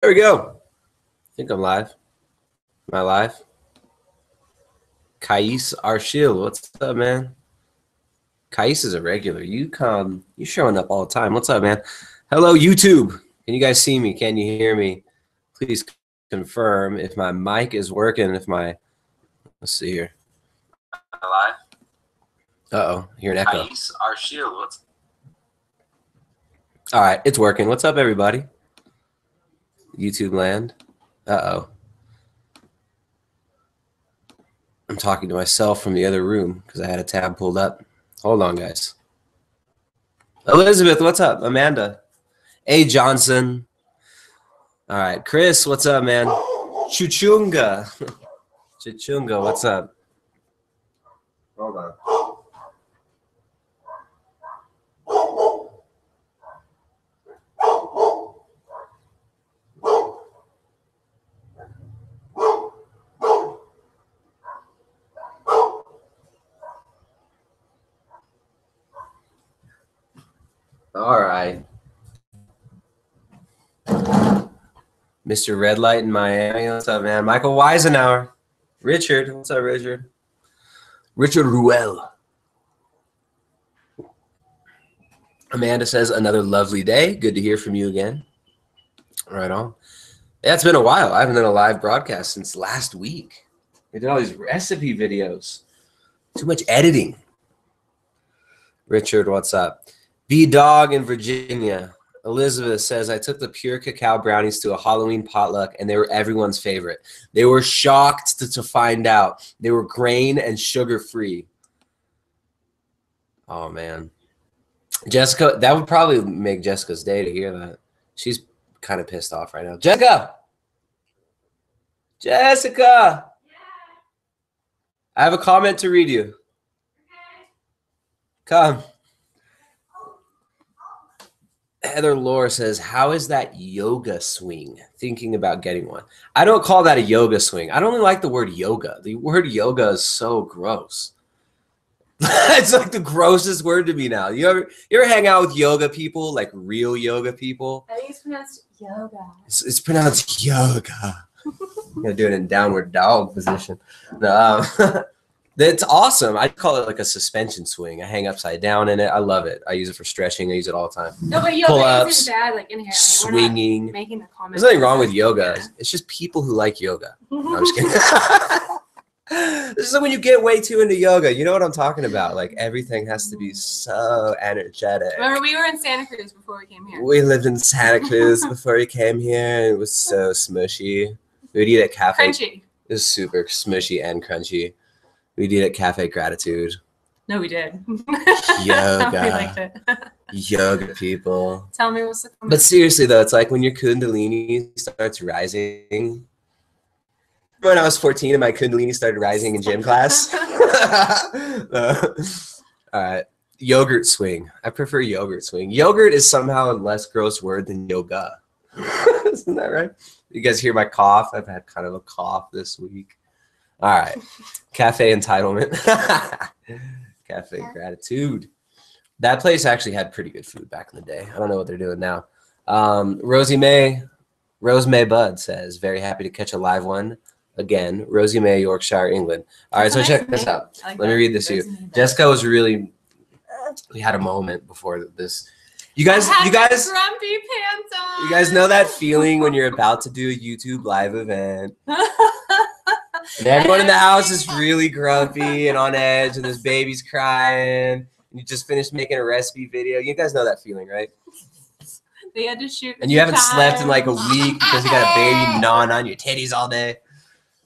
There we go. I think I'm live. Am I live? Kais Arshil, what's up, man? Kais is a regular. You showing up all the time. What's up, man? Hello, YouTube. Can you guys see me? Can you hear me? Please confirm if my mic is working. Let's see here. Am I live? Uh-oh, hear an echo. Kais Arshil, what's all right, it's working. What's up, everybody? YouTube land. Uh-oh. I'm talking to myself from the other room because I had a tab pulled up. Hold on, guys. Elizabeth, what's up? Amanda. A. Johnson. All right. Chris, what's up, man? Chuchunga. Chuchunga, what's up? Hold on. All right. Mr. Red Light in Miami. What's up, man? Michael Weisenauer. Richard. What's up, Richard? Richard Ruel. Amanda says, another lovely day. Good to hear from you again. Right on. Yeah, it's been a while. I haven't done a live broadcast since last week. We did all these recipe videos. Too much editing. Richard, what's up? B-Dog in Virginia. Elizabeth says, I took the pure cacao brownies to a Halloween potluck, and they were everyone's favorite. They were shocked to find out they were grain and sugar-free. Oh, man. Jessica, that would probably make Jessica's day to hear that. She's kind of pissed off right now. Jessica! Jessica! Yeah. I have a comment to read you. Okay. Come. Heather Lore says, how is that yoga swing? Thinking about getting one. I don't call that a yoga swing. I don't really like the word yoga. The word yoga is so gross. It's like the grossest word to me now. You ever hang out with yoga people, like real yoga people? I think it's pronounced yoga. It's pronounced yoga. I'm going to do it in downward dog position. No, that's awesome. I call it like a suspension swing. I hang upside down in it. I love it. I use it for stretching. I use it all the time. No, but yoga pull-ups, isn't bad. Like inherently, swinging. we're not making the comment. There's nothing wrong with yoga. Yeah. It's just people who like yoga. No, I'm just kidding. This is when you get way too into yoga. You know what I'm talking about? Like everything has to be so energetic. Remember, we were in Santa Cruz before we came here. We lived in Santa Cruz before we came here. It was so smushy. We'd eat at Cafe. Crunchy. It was super smushy and crunchy. We'd eat at Cafe Gratitude. No, we did. Yoga. We liked it. Yoga people. Tell me what's the comment. But seriously though, it's like when your Kundalini starts rising. When I was 14 and my Kundalini started rising in gym class. All right. Yogurt swing. I prefer yogurt swing. Yogurt is somehow a less gross word than yoga. Isn't that right? You guys hear my cough? I've had kind of a cough this week. All right. Cafe entitlement. Cafe gratitude. That place actually had pretty good food back in the day. I don't know what they're doing now. Rose May Bud says, very happy to catch a live one. Again, Rosie May, Yorkshire, England. All right, so check this out. Let me read this to you. Jessica was really, we had a moment before this. You guys grumpy pants on. You guys know that feeling when you're about to do a YouTube live event. And everyone in the house is really grumpy and on edge, and this baby's crying. And you just finished making a recipe video. You guys know that feeling, right? They had to shoot. And you haven't slept in like a week because you got a baby gnawing on your titties all day.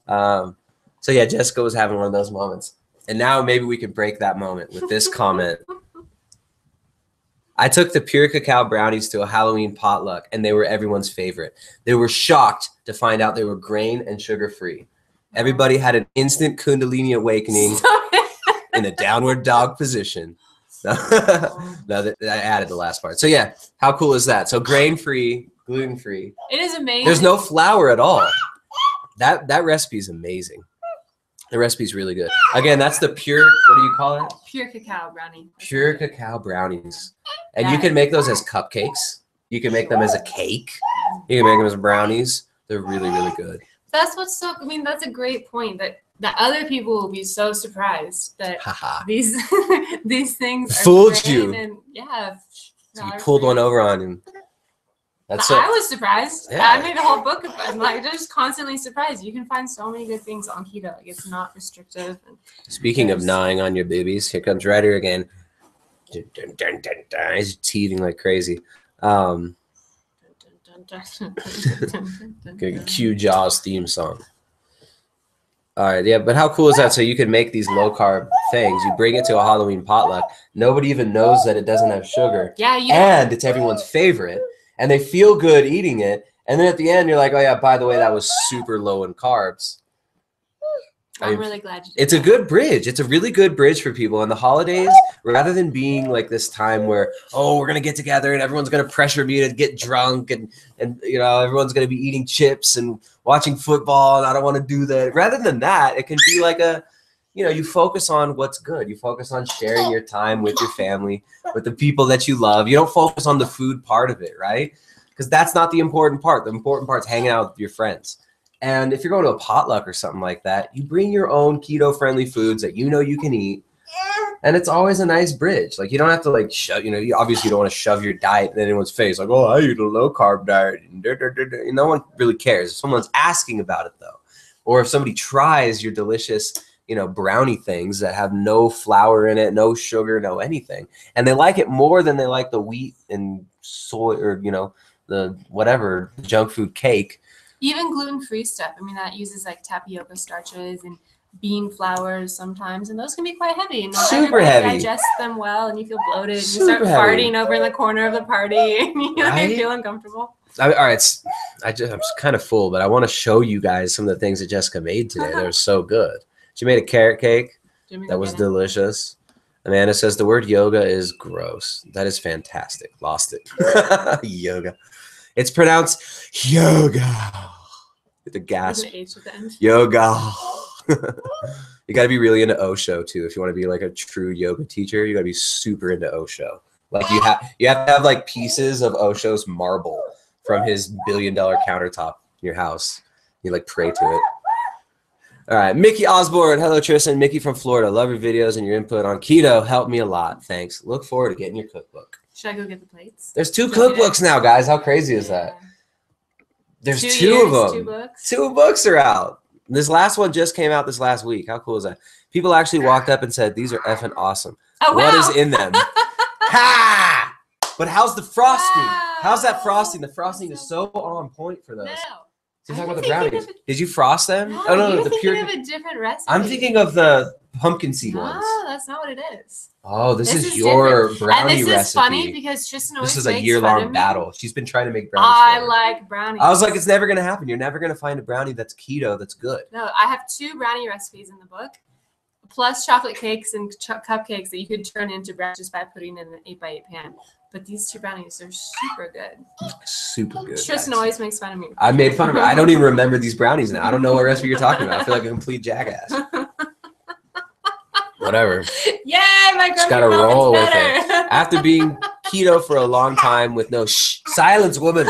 So yeah, Jessica was having one of those moments. And now maybe we can break that moment with this comment. I took the pure cacao brownies to a Halloween potluck, and they were everyone's favorite. They were shocked to find out they were grain and sugar-free. Everybody had an instant Kundalini awakening in a downward dog position. No, I added the last part. So yeah, how cool is that? So grain-free, gluten-free. It is amazing. There's no flour at all. That recipe is amazing. The recipe's really good. Again, that's the pure, what do you call it? Pure cacao brownie. Pure cacao brownies. And you can make those as cupcakes. You can make them as a cake. You can make them as brownies. They're really, really good. That's what's so. I mean, that's a great point. That other people will be so surprised that these these things are fooled you. And yeah, so you pulled one over on him. That's I was surprised. Yeah. I made a whole book of I'm like just constantly surprised. You can find so many good things on keto. Like it's not restrictive. Speaking of gnawing on your babies, here comes Ryder again. Dun, dun, dun, dun, dun. He's teething like crazy. Cue Jaws theme song. All right, yeah, but how cool is that? So you can make these low carb things. You bring it to a Halloween potluck. Nobody even knows that it doesn't have sugar. Yeah, and it's everyone's favorite, and they feel good eating it. And then at the end, you're like, oh yeah, by the way, that was super low in carbs. I'm really glad you did it's a good bridge. It's a really good bridge for people. And the holidays, rather than being like this time where, oh, we're going to get together and everyone's going to pressure me to get drunk and you know, everyone's going to be eating chips and watching football and I don't want to do that. Rather than that, it can be like a, you know, you focus on what's good. You focus on sharing your time with your family, with the people that you love. You don't focus on the food part of it, right? Because that's not the important part. The important part's hanging out with your friends. And if you're going to a potluck or something like that, you bring your own keto-friendly foods that you know you can eat. And it's always a nice bridge. Like, you don't have to, like, shove, you know, you obviously don't want to shove your diet in anyone's face. Like, oh, I eat a low-carb diet. No one really cares. If someone's asking about it, though, or if somebody tries your delicious, you know, brownie things that have no flour in it, no sugar, no anything, and they like it more than they like the wheat and soy or, you know, the whatever, junk food cake. Even gluten-free stuff. I mean, that uses like tapioca starches and bean flours sometimes, and those can be quite heavy. And super heavy. Digest them well, and you feel bloated. And Super you start heavy. farting over in the corner of the party, and you Right? feel uncomfortable. All right, I'm kind of full, but I want to show you guys some of the things that Jessica made today. They're so good. She made a carrot cake that was delicious. Amanda says the word yoga is gross. That is fantastic. Lost it. Yoga. It's pronounced yoga. With the gasp. With an H at the end. Yoga. You got to be really into Osho too. If you want to be like a true yoga teacher, you got to be super into Osho. Like you have to have like pieces of Osho's marble from his $1 billion countertop in your house. You like pray to it. All right, Mickey Osborne. Hello, Tristan. Mickey from Florida. Love your videos and your input on keto. Helped me a lot. Thanks. Look forward to getting your cookbook. Should I go get the plates? There's 2 cookbooks now, guys. How crazy is that? There's 2 of them. 2 books. 2 books are out. This last one just came out this last week. How cool is that? People actually walked up and said, these are effing awesome. Oh, what wow. is in them? Ha! But how's the frosting? Wow. How's that frosting? The frosting is so on point for those. No. So you're talking about the brownies. Did you frost them? No, Oh, no, you're the thinking pure. of a different recipe. I'm thinking of the pumpkin seed ones. No, that's not what it is. Oh, this is is your different. brownie And this recipe. is funny because Tristan always This is a makes year-long fun of me. battle. She's been trying to make brownies. I forever. like brownies. I was like, it's never going to happen. You're never going to find a brownie that's keto that's good. No, I have 2 brownie recipes in the book, plus chocolate cakes and cupcakes that you could turn into brownies just by putting in an 8x8 pan. But these 2 brownies are super good. Super good. Tristan guys. always makes fun of me. I made fun of it. I don't even remember these brownies now. I don't know what recipe you're talking about. I feel like a complete jackass. Whatever. Yay, my Just grumpy gotta mom is roll with better. it. After being keto for a long time with no silence, woman.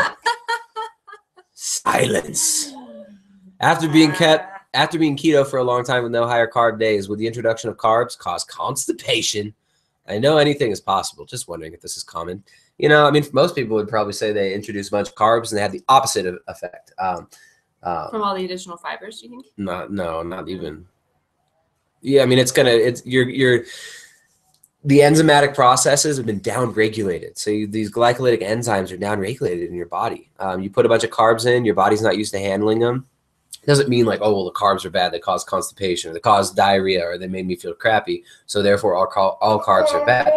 Silence. After being keto for a long time with no higher carb days, would the introduction of carbs cause constipation? I know anything is possible. Just wondering if this is common. You know, I mean, most people would probably say they introduce a bunch of carbs and they had the opposite effect. From all the additional fibers, do you think? No, not even. Yeah, I mean, the enzymatic processes have been down-regulated. So these glycolytic enzymes are down-regulated in your body. You put a bunch of carbs in, your body's not used to handling them. It doesn't mean like, oh, well, the carbs are bad. They cause constipation, or they cause diarrhea, or they made me feel crappy. So therefore, all carbs are bad.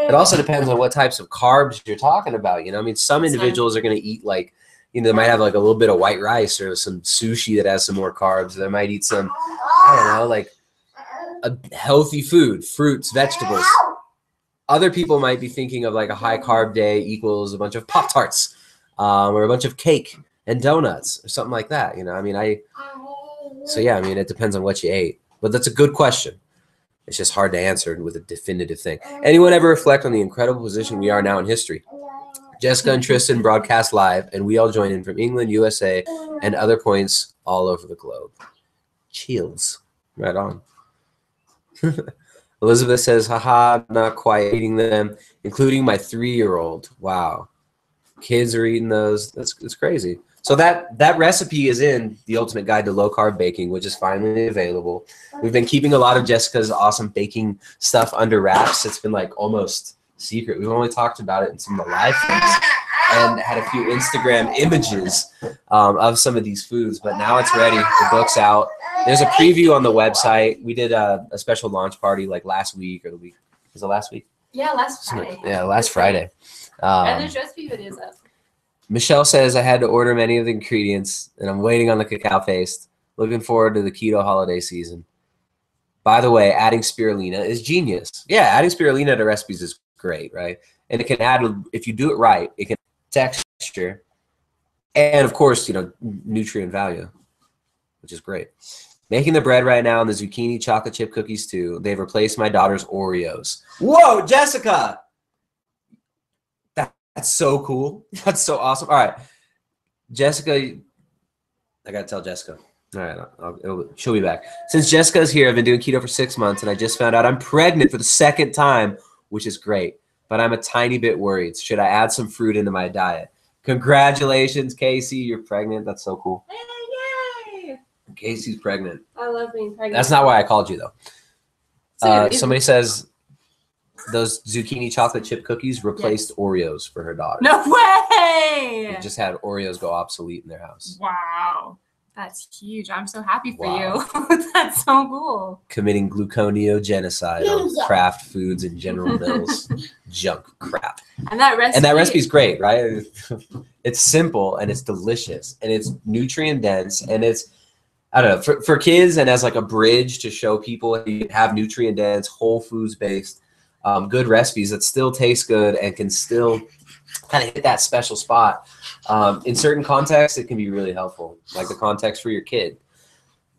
It also depends on what types of carbs you're talking about. You know, I mean, some individuals are going to eat like, you know, they might have like a little bit of white rice or some sushi that has some more carbs. They might eat some, I don't know, like a healthy food, fruits, vegetables. Other people might be thinking of like a high carb day equals a bunch of Pop-Tarts or a bunch of cake and donuts or something like that. You know, I mean, so yeah, I mean, it depends on what you ate, but that's a good question. It's just hard to answer with a definitive thing. Anyone ever reflect on the incredible position we are now in history? Jessica and Tristan broadcast live, and we all join in from England, USA, and other points all over the globe. Chills. Right on. Elizabeth says, haha, not quite eating them, including my 3-year-old. Wow. Kids are eating those. That's crazy. So that recipe is in the Ultimate Guide to Low Carb Baking, which is finally available. We've been keeping a lot of Jessica's awesome baking stuff under wraps. It's been like almost secret. We've only talked about it in some of the live things and had a few Instagram images of some of these foods, but now it's ready. The book's out. There's a preview on the website. We did a special launch party like last week or the week. Was it last week? Yeah, last Friday. Yeah, last Friday. And there's recipe videos up. Michelle says, I had to order many of the ingredients, and I'm waiting on the cacao paste. Looking forward to the keto holiday season. By the way, adding spirulina is genius. Yeah, adding spirulina to recipes is great, right? And it can add, if you do it right, it can add texture and, of course, you know, nutrient value, which is great. Making the bread right now and the zucchini chocolate chip cookies, too. They've replaced my daughter's Oreos. Whoa, Jessica! That's so cool. That's so awesome. All right. Jessica, I got to tell Jessica. All right. She'll be back. Since Jessica's here, I've been doing keto for 6 months, and I just found out I'm pregnant for the 2nd time, which is great. But I'm a tiny bit worried. Should I add some fruit into my diet? Congratulations, Casey. You're pregnant. That's so cool. Yay! Casey's pregnant. I love being pregnant. That's not why I called you, though. Somebody says those zucchini chocolate chip cookies replaced Oreos for her daughter. No way! They just had Oreos go obsolete in their house. Wow. That's huge. I'm so happy for you. That's so cool. Committing gluconeogenocide on Kraft Foods and General Mills junk crap. And that recipe is great, right? It's simple and it's delicious and it's nutrient dense and it's, I don't know, for kids and as like a bridge to show people you have nutrient dense, whole foods based, good recipes that still taste good and can still kind of hit that special spot. In certain contexts, it can be really helpful, like the context for your kid.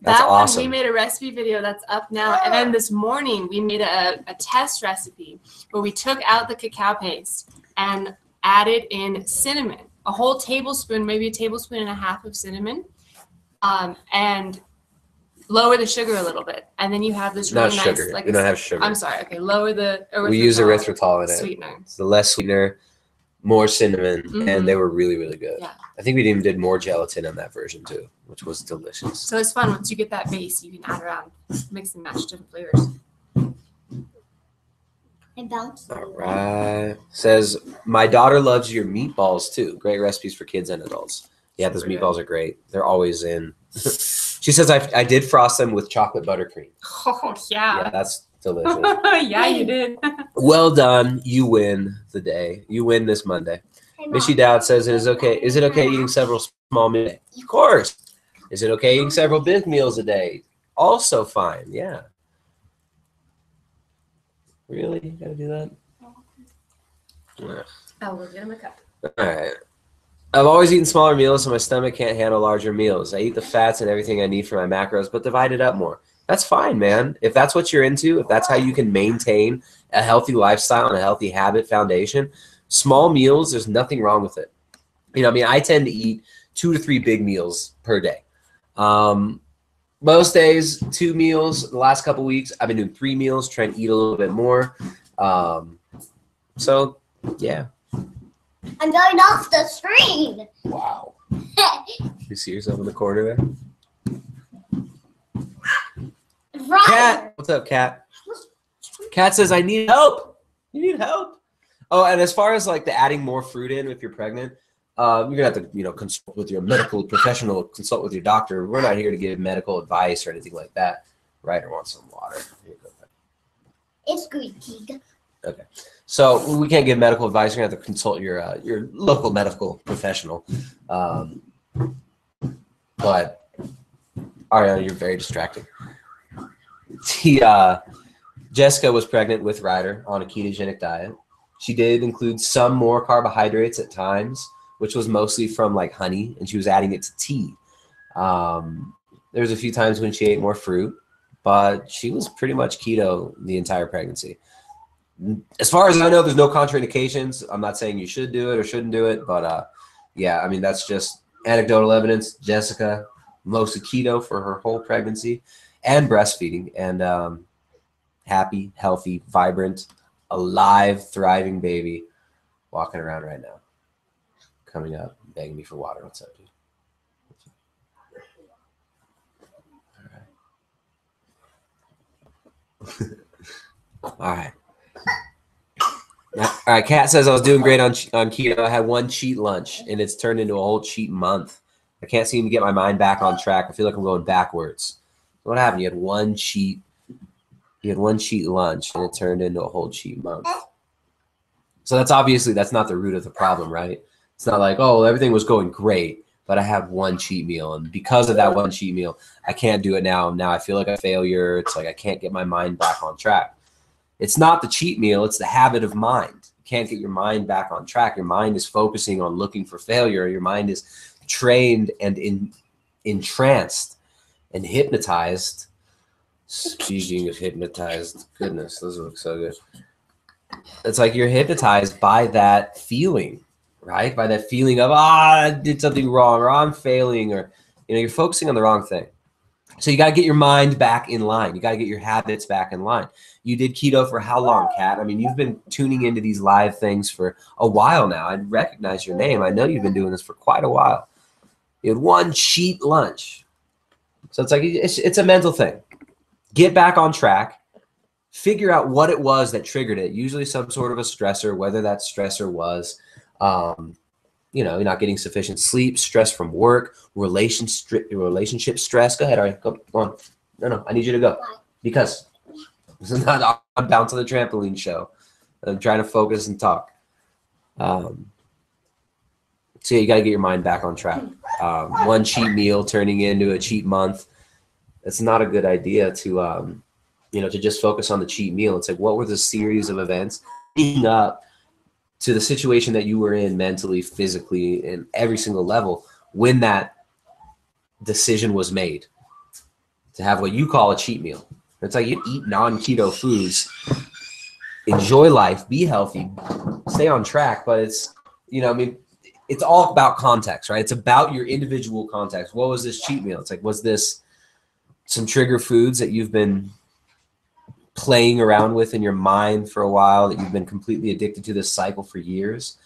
That's awesome. We made a recipe video that's up now. And then this morning, we made a test recipe where we took out the cacao paste and added in cinnamon, a whole tablespoon, maybe a tablespoon and a half of cinnamon, and lower the sugar a little bit. And then you have this really nice. Sugar. We don't have sugar. I'm sorry. Okay, lower the erythritol. We use erythritol in it. Sweetener. It's the less sweetener, more cinnamon, and they were really, really good. Yeah. I think we even did more gelatin on that version too, which was delicious. So it's fun. Once you get that base, you can add around, mix and match different flavors. All right. Says, my daughter loves your meatballs too. Great recipes for kids and adults. Yeah, those meatballs are great. They're always in. She says, I did frost them with chocolate buttercream. Oh, yeah. Yeah, that's delicious. Yeah, you did. Well done. You win the day. You win this Monday. Mishy Dowd says, Is it okay eating several small meals a day? Of course. Is it okay eating several big meals a day? Also fine. Yeah. Really? You gotta do that? Yeah. Oh, we'll get him a cup. All right. I've always eaten smaller meals, so my stomach can't handle larger meals. I eat the fats and everything I need for my macros, but divide it up more. That's fine, man. If that's what you're into, if that's how you can maintain a healthy lifestyle and a healthy habit foundation, small meals, there's nothing wrong with it. You know, I mean, I tend to eat 2 to 3 big meals per day. Most days, 2 meals. The last couple weeks, I've been doing 3 meals, trying to eat a little bit more. So, yeah. I'm going off the screen. Wow. You see yourself in the corner there? Right. Cat, what's up, Cat? Cat says, I need help. You need help. Oh, and as far as like the adding more fruit in if you're pregnant, you're gonna have to, you know, consult with your medical professional, consult with your doctor. We're not here to give medical advice or anything like that. Ryder wants some water. Here you go. It's squeaky. Okay. So we can't give medical advice. You're gonna have to consult your local medical professional. But Ariana, you're very distracting. Jessica was pregnant with Ryder on a ketogenic diet. She did include some more carbohydrates at times, which was mostly from like honey, and she was adding it to tea. There was a few times when she ate more fruit, but she was pretty much keto the entire pregnancy. as far as I know, there's no contraindications. I'm not saying you should do it or shouldn't do it, but yeah, I mean, that's just anecdotal evidence. Jessica, mostly keto for her whole pregnancy and breastfeeding, and happy, healthy, vibrant, alive, thriving baby walking around right now. Coming up, begging me for water. What's up, dude? All right. All right. Kat says I was doing great on keto. I had one cheat lunch, and it's turned into a whole cheat month. I can't seem to get my mind back on track. I feel like I'm going backwards. What happened? You had one cheat. You had one cheat lunch, and it turned into a whole cheat month. So that's not the root of the problem, right? It's not like, oh, everything was going great, but I had one cheat meal, and because of that one cheat meal, I can't do it now. Now I feel like a failure. It's like I can't get my mind back on track. It's not the cheat meal. It's the habit of mind. You can't get your mind back on track. Your mind is focusing on looking for failure. Your mind is trained and entranced and hypnotized. Speaking of hypnotized, goodness, those look so good. It's like you're hypnotized by that feeling, right? By that feeling of, I did something wrong, or I'm failing, or, you're focusing on the wrong thing. So you got to get your mind back in line. You got to get your habits back in line. You did keto for how long, Kat? I mean, you've been tuning into these live things for a while now. I recognize your name. I know you've been doing this for quite a while. You had one cheat lunch. So it's like, it's a mental thing. Get back on track. Figure out what it was that triggered it. Usually some sort of a stressor, whether that stressor was, you're not getting sufficient sleep, stress from work, relationship stress. Go ahead, Ari. Go on. No, I need you to go. Because this is not on Bounce on the Trampoline show. I'm trying to focus and talk. So yeah, you got to get your mind back on track. One cheat meal turning into a cheat month. It's not a good idea to just focus on the cheat meal. It's like, what were the series of events leading up to the situation that you were in mentally, physically, and every single level when that decision was made to have what you call a cheat meal? It's like you eat non-keto foods, enjoy life, be healthy, stay on track, but it's, it's all about context, right? It's about your individual context. What was this cheat meal? It's like, was this some trigger foods that you've been playing around with in your mind for a while, that you've been completely addicted to this cycle for years?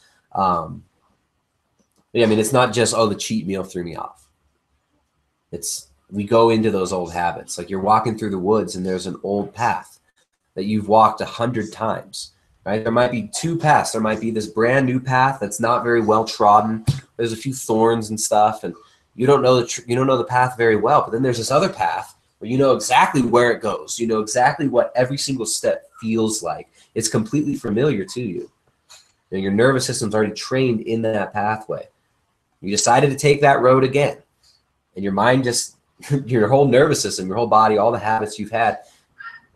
It's not just, oh, the cheat meal threw me off. We go into those old habits. Like you're walking through the woods and there's an old path that you've walked 100 times, right? There might be two paths. There might be this brand new path that's not very well trodden. There's a few thorns and stuff, and you don't know the path very well. But then there's this other path where you know exactly where it goes. You know exactly what every single step feels like. It's completely familiar to you. Your nervous system's already trained in that pathway. You decided to take that road again, and your mind just, your whole nervous system, your whole body, all the habits you've had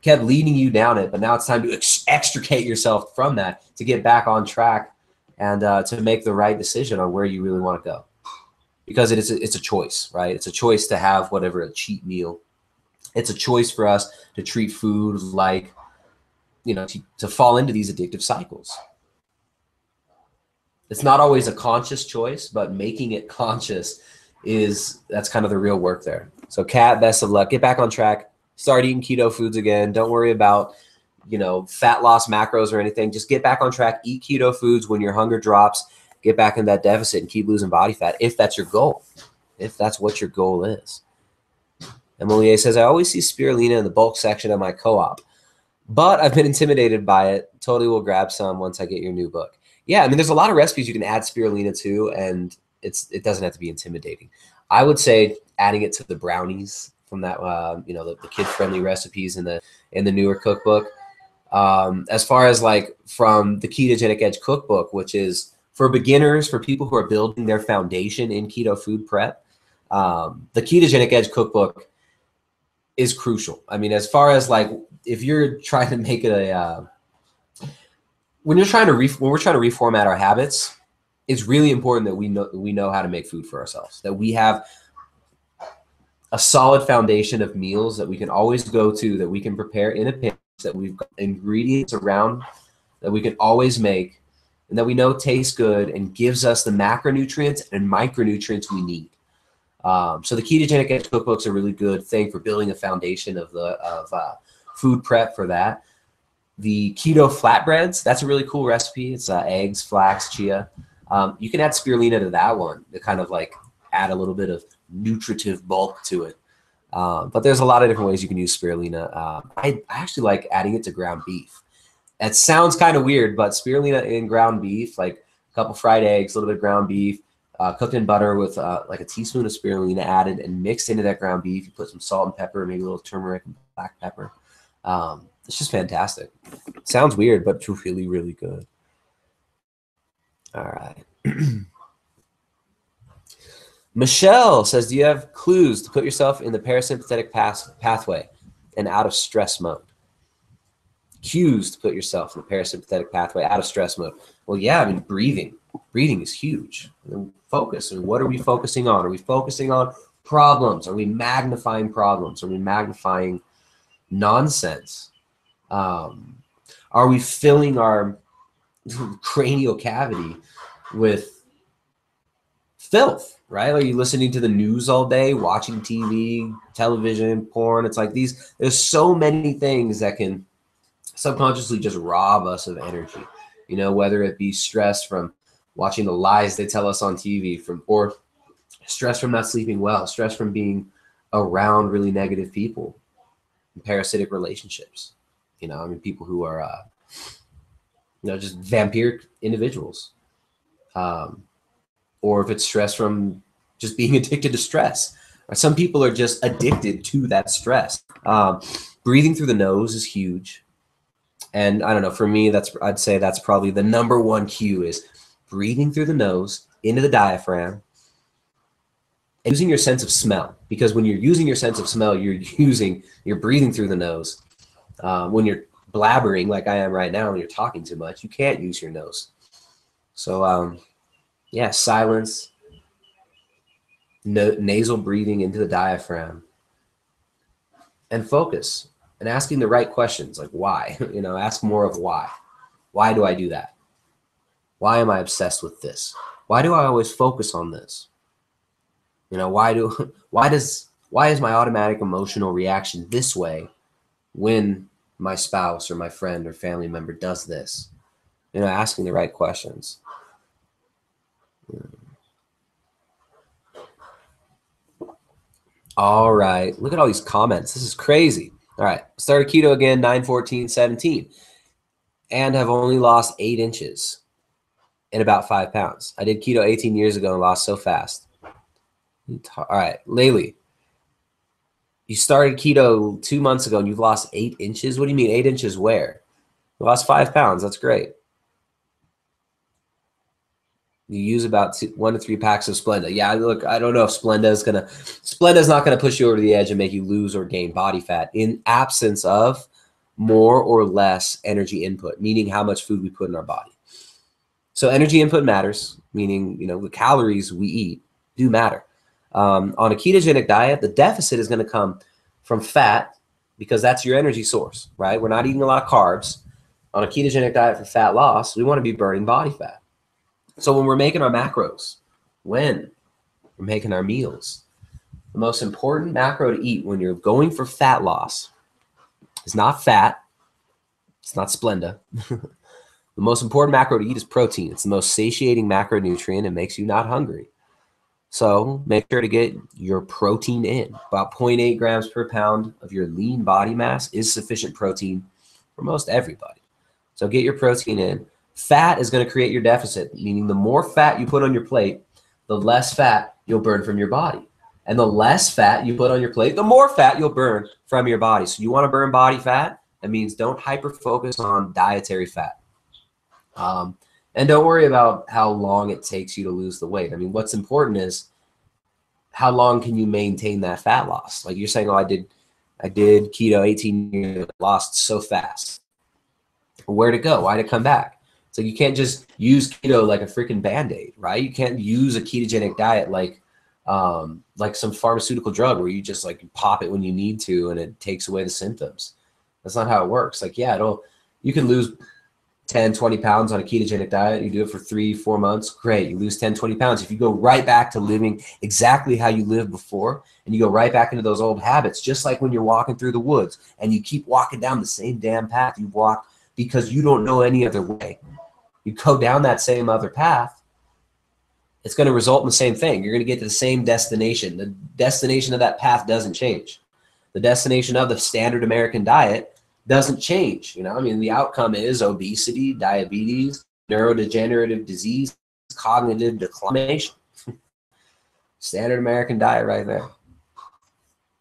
kept leading you down it. But now it's time to extricate yourself from that, to get back on track and to make the right decision on where you really want to go. Because it's a choice, right? It's a choice to have whatever a cheat meal. It's a choice for us to treat food like, to fall into these addictive cycles. It's not always a conscious choice, but making it conscious that's kind of the real work there. So Kat, best of luck. Get back on track. Start eating keto foods again. Don't worry about, fat loss macros or anything. Just get back on track. Eat keto foods when your hunger drops. Get back in that deficit and keep losing body fat if that's your goal, if that's what your goal is. Emily says, I always see spirulina in the bulk section of my co-op, but I've been intimidated by it. Totally will grab some once I get your new book. Yeah, there's a lot of recipes you can add spirulina to, and it doesn't have to be intimidating. I would say adding it to the brownies from that, the kid-friendly recipes in the newer cookbook. As far as like from the Ketogenic Edge cookbook, which is for beginners, for people who are building their foundation in keto food prep, the Ketogenic Edge cookbook is crucial. As far as like, if you're trying to make it when we're trying to reformat our habits, it's really important that we know how to make food for ourselves, that we have a solid foundation of meals that we can always go to, that we can prepare in a pinch, that we've got ingredients around that we can always make and that we know tastes good and gives us the macronutrients and micronutrients we need. So the ketogenic edge cookbooks are a really good thing for building a foundation of food prep for that. The keto flatbreads, that's a really cool recipe. It's eggs, flax, chia. You can add spirulina to that one to kind of like add a little bit of nutritive bulk to it. But there's a lot of different ways you can use spirulina. I actually like adding it to ground beef. It sounds kind of weird, but spirulina in ground beef, like a couple fried eggs, a little bit of ground beef, cooked in butter with like a teaspoon of spirulina added and mixed into that ground beef. You put some salt and pepper, maybe a little turmeric and black pepper. It's just fantastic. Sounds weird, but it's really, really good. All right. Michelle says, do you have clues to put yourself in the parasympathetic pathway and out of stress mode? Cues to put yourself in the parasympathetic pathway out of stress mode. Well, yeah, I mean, breathing. Breathing is huge. And focus. And what are we focusing on? Are we focusing on problems? Are we magnifying problems? Are we magnifying nonsense? Are we filling our cranial cavity with filth, right? Are you listening to the news all day, watching TV, television, porn? It's like there's so many things that can subconsciously just rob us of energy, you know, whether it be stress from watching the lies they tell us on TV, or stress from not sleeping well, stress from being around really negative people, parasitic relationships. You know, I mean, people who are, just vampiric individuals. Or if it's stress from just being addicted to stress. Or some people are just addicted to that stress. Breathing through the nose is huge. And I don't know, for me, I'd say that's probably the number one cue is breathing through the nose into the diaphragm. And using your sense of smell. Because when you're using your sense of smell, you're breathing through the nose. When you're blabbering like I am right now, when you're talking too much, you can't use your nose. So, yeah, silence, nasal breathing into the diaphragm, and focus, and asking the right questions, like why? You know, ask more of why. Why do I do that? Why am I obsessed with this? Why do I always focus on this? You know, why is my automatic emotional reaction this way when my spouse or my friend or family member does this? You know, asking the right questions. All right. Look at all these comments. This is crazy. All right. Started keto again, 9/14/17, and have only lost 8 inches and about 5 pounds. I did keto 18 years ago and lost so fast. All right. Laylee, you started keto 2 months ago and you've lost 8 inches. What do you mean 8 inches where? You lost 5 pounds. That's great. You use about 1 to 3 packs of Splenda. Yeah, look, I don't know if Splenda's not gonna push you over the edge and make you lose or gain body fat in absence of more or less energy input, meaning how much food we put in our body. So energy input matters, meaning, you know, the calories we eat do matter. On a ketogenic diet, the deficit is going to come from fat because that's your energy source, right? We're not eating a lot of carbs. On a ketogenic diet for fat loss, we want to be burning body fat. So when we're making our macros, when we're making our meals, the most important macro to eat when you're going for fat loss is not fat. It's not Splenda. The most important macro to eat is protein. It's the most satiating macronutrient. It makes you not hungry. So make sure to get your protein in. About 0.8 grams per pound of your lean body mass is sufficient protein for most everybody. So get your protein in. Fat is going to create your deficit, meaning the more fat you put on your plate, the less fat you'll burn from your body. And the less fat you put on your plate, the more fat you'll burn from your body. So you want to burn body fat? That means don't hyper-focus on dietary fat. And don't worry about how long it takes you to lose the weight. I mean, what's important is how long can you maintain that fat loss? Like you're saying, oh, I did keto 18 years, lost so fast. Where'd it go? Why'd it come back? So you can't just use keto like a freaking Band-Aid, right? You can't use a ketogenic diet like some pharmaceutical drug where you just like pop it when you need to and it takes away the symptoms. That's not how it works. Like, yeah, you can lose 10, 20 pounds on a ketogenic diet. You do it for 3-4 months. Great. You lose 10, 20 pounds. If you go right back to living exactly how you lived before, and you go right back into those old habits, just like when you're walking through the woods and you keep walking down the same damn path you walked because you don't know any other way. You go down that same other path, it's going to result in the same thing. You're going to get to the same destination. The destination of that path doesn't change. The destination of the standard American diet doesn't change. You know, I mean, the outcome is obesity, diabetes, neurodegenerative disease, cognitive declination. Standard American diet right there.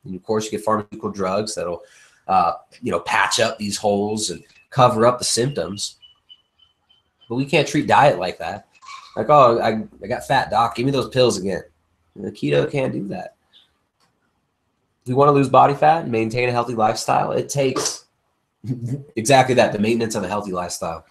And of course, you get pharmaceutical drugs that'll, patch up these holes and cover up the symptoms. But we can't treat diet like that. Like, oh, I got fat, doc. Give me those pills again. And the keto can't do that. If you want to lose body fat and maintain a healthy lifestyle, it takes exactly that, the maintenance of a healthy lifestyle.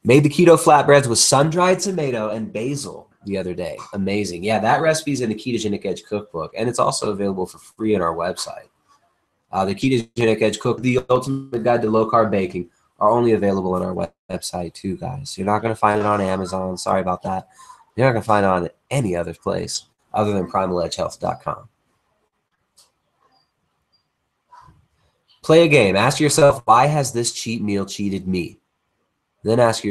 Made the keto flatbreads with sun-dried tomato and basil the other day. Amazing. Yeah, that recipe's in the Ketogenic Edge cookbook, and it's also available for free on our website. The Ketogenic Edge cookbook, the ultimate guide to low-carb baking, are only available on our website too, guys. You're not going to find it on Amazon. Sorry about that. You're not going to find it on any other place other than primaledgehealth.com. Play a game. Ask yourself, why has this cheat meal cheated me? Then ask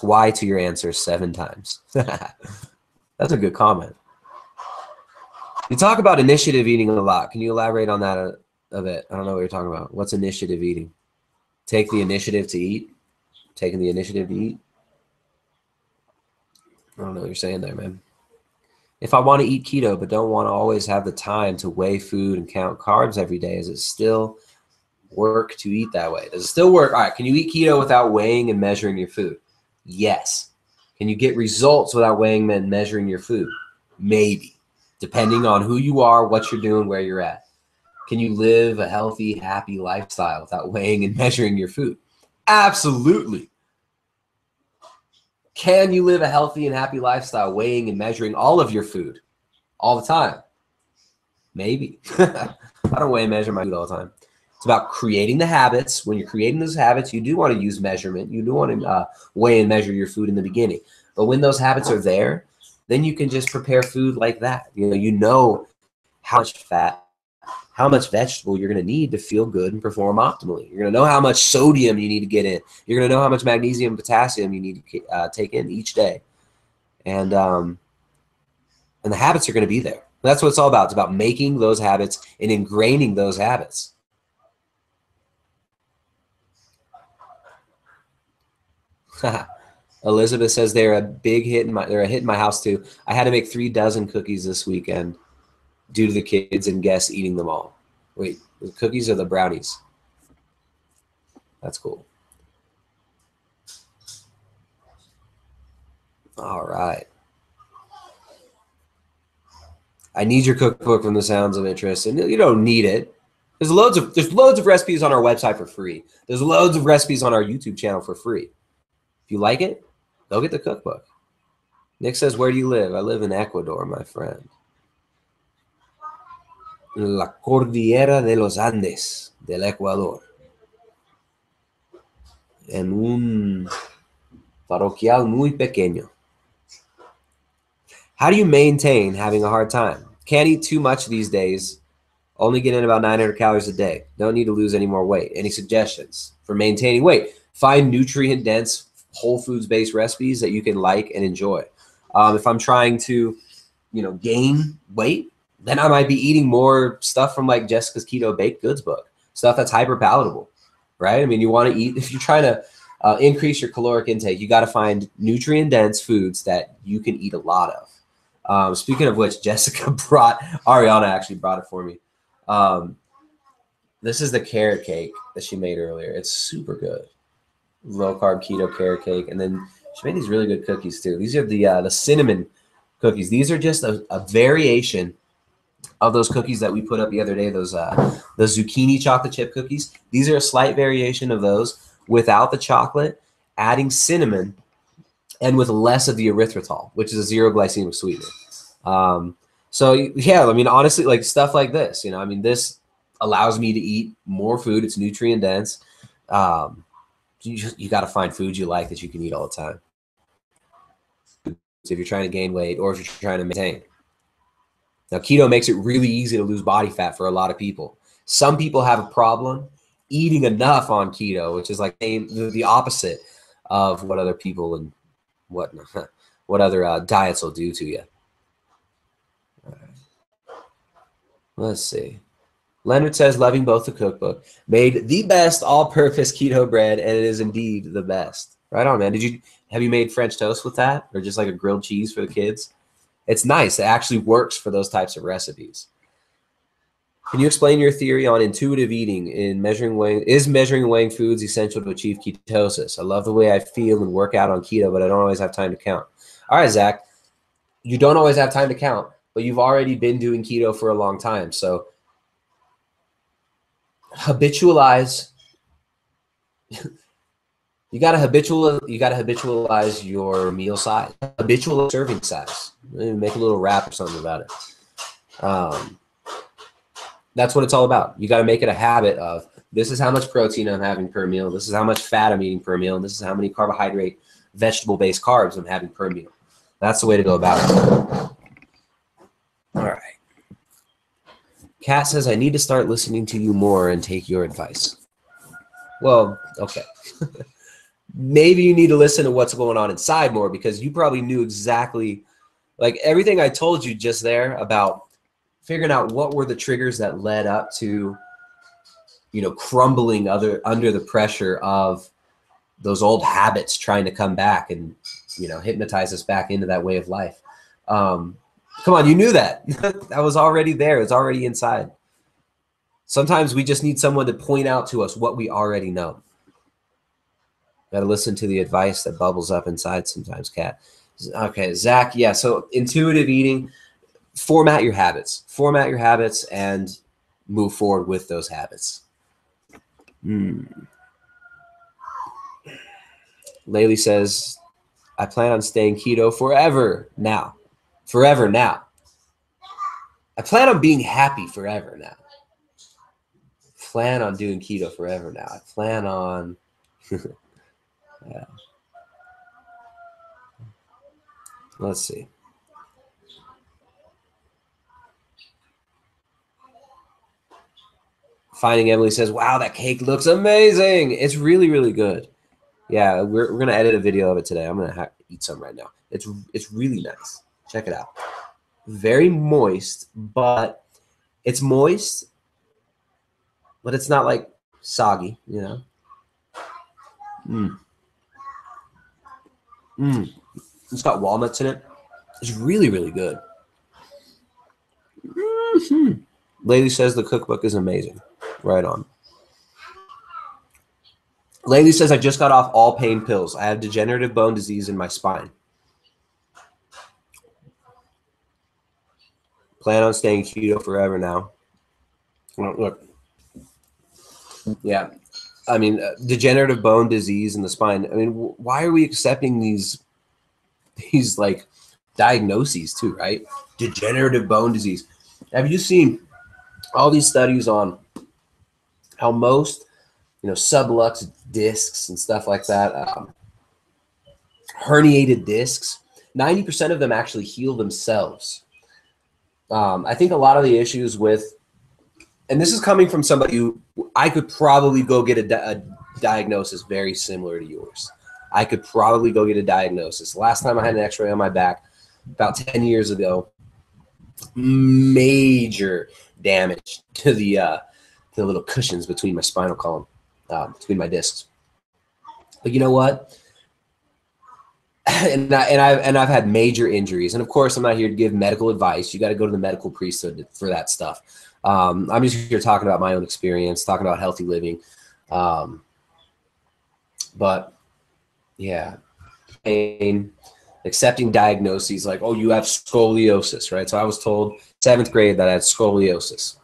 why to your answer 7 times. That's a good comment. You talk about initiative eating a lot. Can you elaborate on that a bit? I don't know what you're talking about. What's initiative eating? Take the initiative to eat? Taking the initiative to eat? I don't know what you're saying there, man. If I want to eat keto but don't want to always have the time to weigh food and count carbs every day, is it still work to eat that way? Does it still work? All right, can you eat keto without weighing and measuring your food? Yes. Can you get results without weighing and measuring your food? Maybe, depending on who you are, what you're doing, where you're at. Can you live a healthy, happy lifestyle without weighing and measuring your food? Absolutely. Can you live a healthy and happy lifestyle weighing and measuring all of your food all the time? Maybe. I don't weigh and measure my food all the time. It's about creating the habits. When you're creating those habits, you do want to use measurement. You do want to weigh and measure your food in the beginning. But when those habits are there, then you can just prepare food like that. You know how much fat, how much vegetable you're going to need to feel good and perform optimally. You're going to know how much sodium you need to get in. You're going to know how much magnesium and potassium you need to take in each day. And the habits are going to be there. That's what it's all about. It's about making those habits and ingraining those habits. Elizabeth says they're a hit in my house too. I had to make 3 dozen cookies this weekend due to the kids and guests eating them all. Wait, the cookies or the brownies? That's cool. All right. I need your cookbook from the sounds of interest, and you don't need it. There's loads of recipes on our website for free. There's loads of recipes on our YouTube channel for free. If you like it, go get the cookbook. Nick says, where do you live? I live in Ecuador, my friend. La Cordillera de los Andes del Ecuador. En un parroquial muy pequeño. How do you maintain having a hard time? Can't eat too much these days. Only get in about 900 calories a day. Don't need to lose any more weight. Any suggestions for maintaining weight? Find nutrient-dense, whole foods-based recipes that you can like and enjoy. If I'm trying to, gain weight, then I might be eating more stuff from like Jessica's Keto Baked Goods book, stuff that's hyper palatable, right? I mean, you want to eat, if you're trying to increase your caloric intake, you got to find nutrient-dense foods that you can eat a lot of. Speaking of which, Ariana actually brought it for me. This is the carrot cake that she made earlier. It's super good. Low carb keto carrot cake. And then she made these really good cookies too. These are the cinnamon cookies. These are just a variation of those cookies that we put up the other day, those the zucchini chocolate chip cookies. These are a slight variation of those without the chocolate, adding cinnamon, and with less of the erythritol, which is a 0 glycemic sweetener. So yeah, I mean, honestly, like stuff like this, this allows me to eat more food. It's nutrient dense. You got to find foods you like that you can eat all the time. So if you're trying to gain weight or if you're trying to maintain. Now, keto makes it really easy to lose body fat for a lot of people. Some people have a problem eating enough on keto, which is like the opposite of what other people and what other diets will do to you. All right. Let's see. Leonard says, loving both the cookbook. Made the best all-purpose keto bread, and it is indeed the best. Right on, man. Have you made French toast with that, or just like a grilled cheese for the kids? It's nice. It actually works for those types of recipes. Can you explain your theory on intuitive eating in measuring weighing? Is measuring and weighing foods essential to achieve ketosis? I love the way I feel and work out on keto, but I don't always have time to count. All right, Zach, you don't always have time to count, but you've already been doing keto for a long time. So habitualize. You got to habitualize your meal size, habitual serving size. Maybe make a little rap or something about it. That's what it's all about. You got to make it a habit of, this is how much protein I'm having per meal. This is how much fat I'm eating per meal. And this is how many carbohydrate, vegetable-based carbs I'm having per meal. That's the way to go about it. All right. Kat says, I need to start listening to you more and take your advice. Well, okay. Maybe you need to listen to what's going on inside more, because you probably knew exactly, like everything I told you just there about figuring out what were the triggers that led up to, crumbling under the pressure of those old habits trying to come back and, hypnotize us back into that way of life. Come on, you knew that. That was already there. It's already inside. Sometimes we just need someone to point out to us what we already know. Got to listen to the advice that bubbles up inside sometimes, Kat. Okay, Zach, yeah, so intuitive eating, format your habits and move forward with those habits. Laylee says, I plan on staying keto forever now. I plan on being happy forever now. Plan on doing keto forever now. I plan on... Yeah. Let's see. Finding Emily says, wow, that cake looks amazing. It's really, really good. Yeah, we're going to edit a video of it today. I'm going to eat some right now. It's really nice. Check it out. Very moist, but it's moist, but it's not like soggy, It's got walnuts in it. It's really, really good. Lady says the cookbook is amazing. Right on. Lady says, I just got off all pain pills. I have degenerative bone disease in my spine. Plan on staying keto forever now. Well, look. Yeah. I mean, degenerative bone disease in the spine. I mean, why are we accepting these like diagnoses too, right? Degenerative bone disease. Have you seen all these studies on how most, sublux discs and stuff like that, herniated discs, 90% of them actually heal themselves. I think a lot of the issues with, and this is coming from somebody who I could probably go get a diagnosis very similar to yours. I could probably go get a diagnosis. Last time I had an x-ray on my back, about 10 years ago, major damage to the little cushions between my spinal column, between my discs. But you know what? And I've had major injuries. And of course, I'm not here to give medical advice. You got to go to the medical priesthood for that stuff. I'm just here talking about my own experience, talking about healthy living. But yeah, pain, accepting diagnoses like, oh, you have scoliosis, right? So I was told 7th grade that I had scoliosis.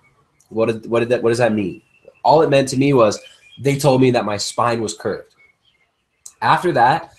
What does that mean? All it meant to me was they told me that my spine was curved. After that,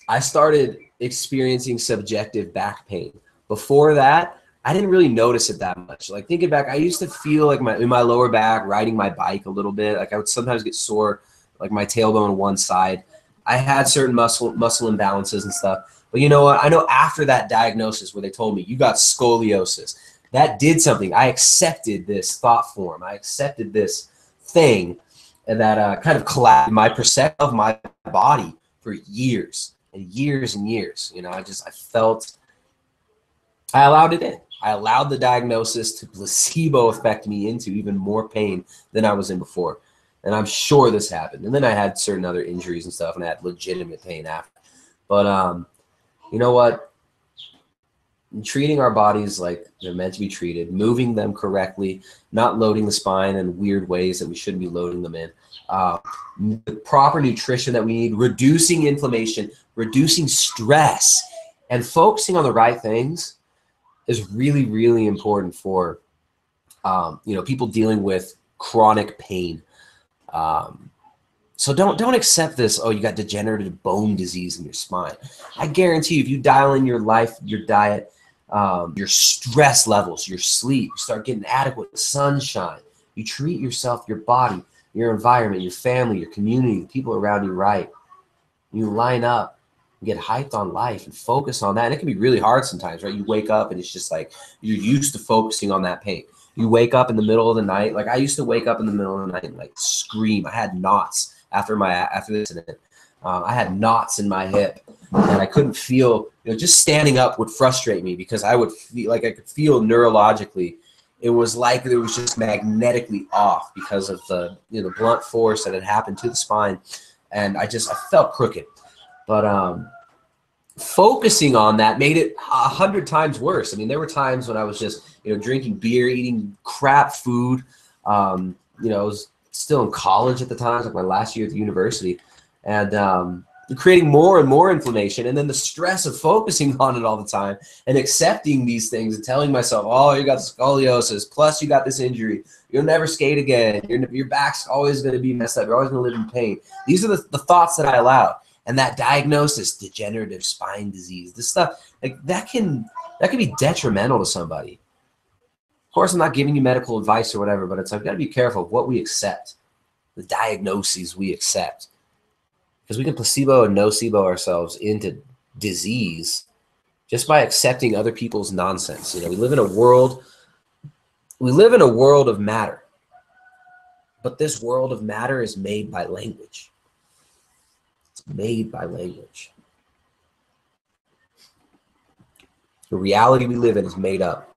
I started experiencing subjective back pain. Before that, I didn't really notice it that much. Like thinking back, I used to feel like in my lower back riding my bike a little bit. Like I would sometimes get sore like my tailbone on one side. I had certain muscle imbalances and stuff. But you know what? I know after that diagnosis where they told me you got scoliosis, that did something. I accepted this thought form. I accepted this thing that kind of collapsed my perception of my body for years and years and years. You know, I allowed it in. I allowed the diagnosis to placebo affect me into even more pain than I was in before. And I'm sure this happened. And then I had certain other injuries and stuff, and I had legitimate pain after. But you know what? Treating our bodies like they're meant to be treated, moving them correctly, not loading the spine in weird ways that we shouldn't be loading them in, the proper nutrition that we need, reducing inflammation, reducing stress, and focusing on the right things is really, really important for people dealing with chronic pain. So don't accept this, oh, you got degenerative bone disease in your spine. I guarantee you, if you dial in your life, your diet, your stress levels, your sleep, you start getting adequate sunshine, you treat yourself, your body, your environment, your family, your community, the people around you right, you line up, get hyped on life and focus on that. And it can be really hard sometimes, right? You wake up and it's just like you're used to focusing on that pain. You wake up in the middle of the night. Like I used to wake up in the middle of the night and like scream. I had knots after the incident. I had knots in my hip and I couldn't feel, just standing up would frustrate me because I would feel like I could feel neurologically. It was like it was just magnetically off because of the, blunt force that had happened to the spine. And I felt crooked. But focusing on that made it 100 times worse. I mean, there were times when I was just, drinking beer, eating crap food. I was still in college at the time, like my last year at the university, and creating more and more inflammation. And then the stress of focusing on it all the time and accepting these things and telling myself, oh, you got scoliosis, plus you got this injury. You'll never skate again. Your back's always going to be messed up. You're always going to live in pain. These are the thoughts that I allowed. And that diagnosis, degenerative spine disease, this stuff, like that can be detrimental to somebody. Of course, I'm not giving you medical advice or whatever, but it's like, got to be careful of what we accept, the diagnoses we accept, because we can placebo and nocebo ourselves into disease just by accepting other people's nonsense. We live in a world of matter, but this world of matter is made by language. Made by language. The reality we live in is made up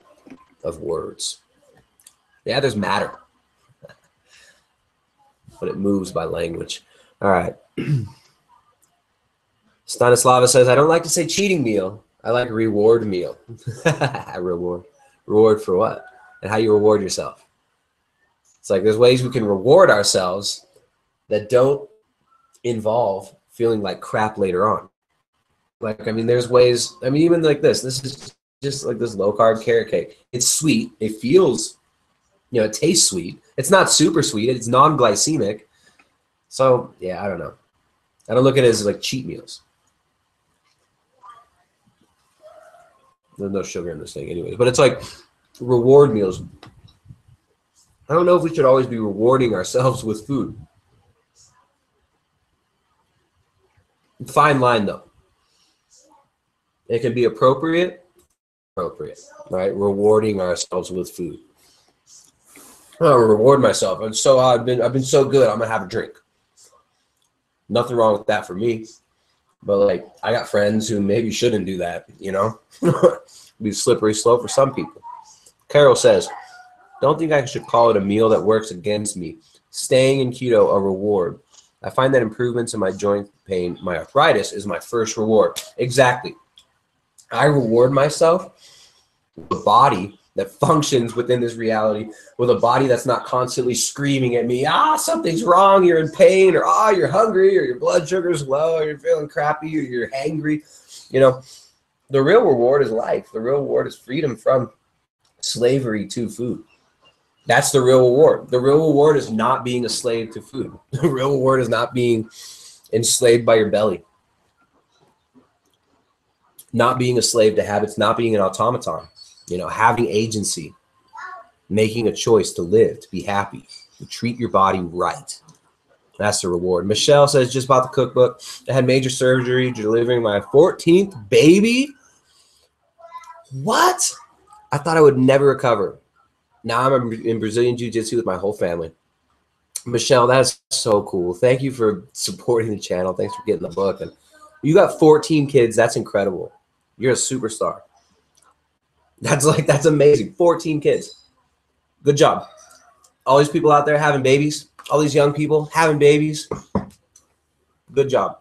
of words. Yeah, there's matter, but it moves by language. All right. Stanislava says, I don't like to say cheating meal. I like reward meal. Reward for what? And how you reward yourself. It's like there's ways we can reward ourselves that don't involve feeling like crap later on. Like, I mean, there's ways, even like this is just like this low carb carrot cake. It's sweet. It feels, it tastes sweet. It's not super sweet. It's non-glycemic. So yeah, I don't know. I don't look at it as like cheat meals. There's no sugar in this thing anyways, but it's like reward meals. I don't know if we should always be rewarding ourselves with food. Fine line though. It can be appropriate, right? Rewarding ourselves with food. I'll reward myself. I've been so good. I'm gonna have a drink. Nothing wrong with that for me. But like, I got friends who maybe shouldn't do that. Be a slippery slope for some people. Carol says, don't think I should call it a meal that works against me. Staying in keto a reward. I find that improvements in my joint pain, my arthritis, is my first reward. Exactly. I reward myself with a body that functions within this reality, with a body that's not constantly screaming at me, something's wrong, you're in pain, or you're hungry, or your blood sugar's low, or you're feeling crappy, or you're hangry. The real reward is life. The real reward is freedom from slavery to food. That's the real reward. The real reward is not being a slave to food. The real reward is not being enslaved by your belly. Not being a slave to habits, not being an automaton. Having agency, making a choice to live, to be happy, to treat your body right. That's the reward. Michelle says, just bought the cookbook. I had major surgery, delivering my 14th baby. What? I thought I would never recover. Now I'm in Brazilian Jiu-Jitsu with my whole family. Michelle, that's so cool. Thank you for supporting the channel. Thanks for getting the book. And you got 14 kids. That's incredible. You're a superstar. That's amazing. 14 kids. Good job. All these people out there having babies, all these young people having babies. Good job.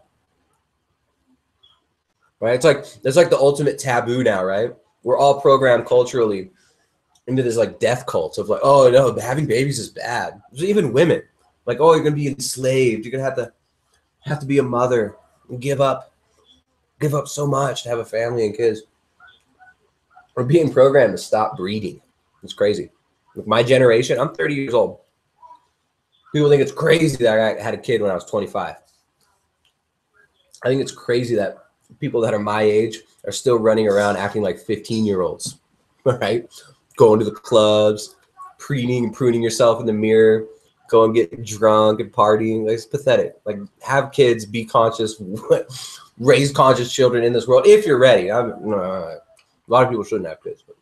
Right? It's like the ultimate taboo now, right? We're all programmed culturally into this like death cult of like, oh no, having babies is bad. There's even women like, oh, you're gonna be enslaved. You're gonna have to be a mother and give up so much to have a family and kids. We're being programmed to stop breeding. It's crazy. With my generation, I'm 30 years old. People think it's crazy that I had a kid when I was 25. I think it's crazy that people that are my age are still running around acting like 15-year-olds, right? Going to the clubs, preening and pruning yourself in the mirror, go and get drunk and partying. Like, it's pathetic. Like, have kids, be conscious, raise conscious children in this world if you're ready. A lot of people shouldn't have kids. But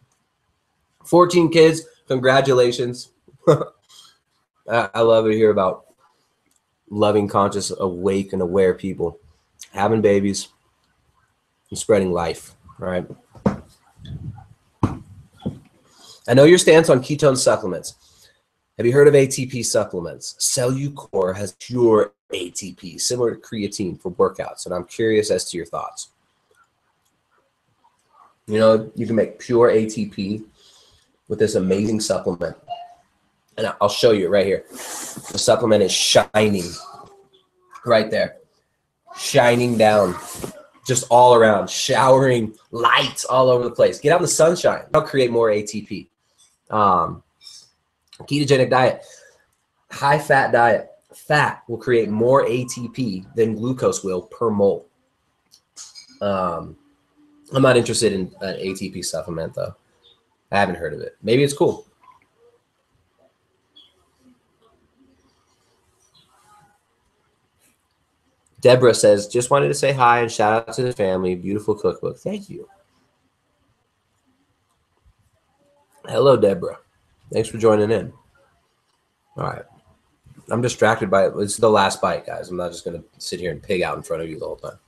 14 kids, congratulations. I love to hear about loving, conscious, awake, and aware people having babies and spreading life. All right. I know your stance on ketone supplements. Have you heard of ATP supplements? Cellucor has pure ATP, similar to creatine for workouts, and I'm curious as to your thoughts. You know, you can make pure ATP with this amazing supplement. And I'll show you it right here. The supplement is shining right there. Shining down just all around, showering lights all over the place. Get out in the sunshine. I'll create more ATP. Ketogenic diet, high fat diet. Fat will create more ATP than glucose will per mole. I'm not interested in an ATP supplement though. I haven't heard of it. Maybe it's cool. Deborah says, just wanted to say hi and shout out to the family. Beautiful cookbook. Thank you. Hello, Deborah. Thanks for joining in. All right. I'm distracted by it. It's the last bite, guys. I'm not just going to sit here and pig out in front of you the whole time.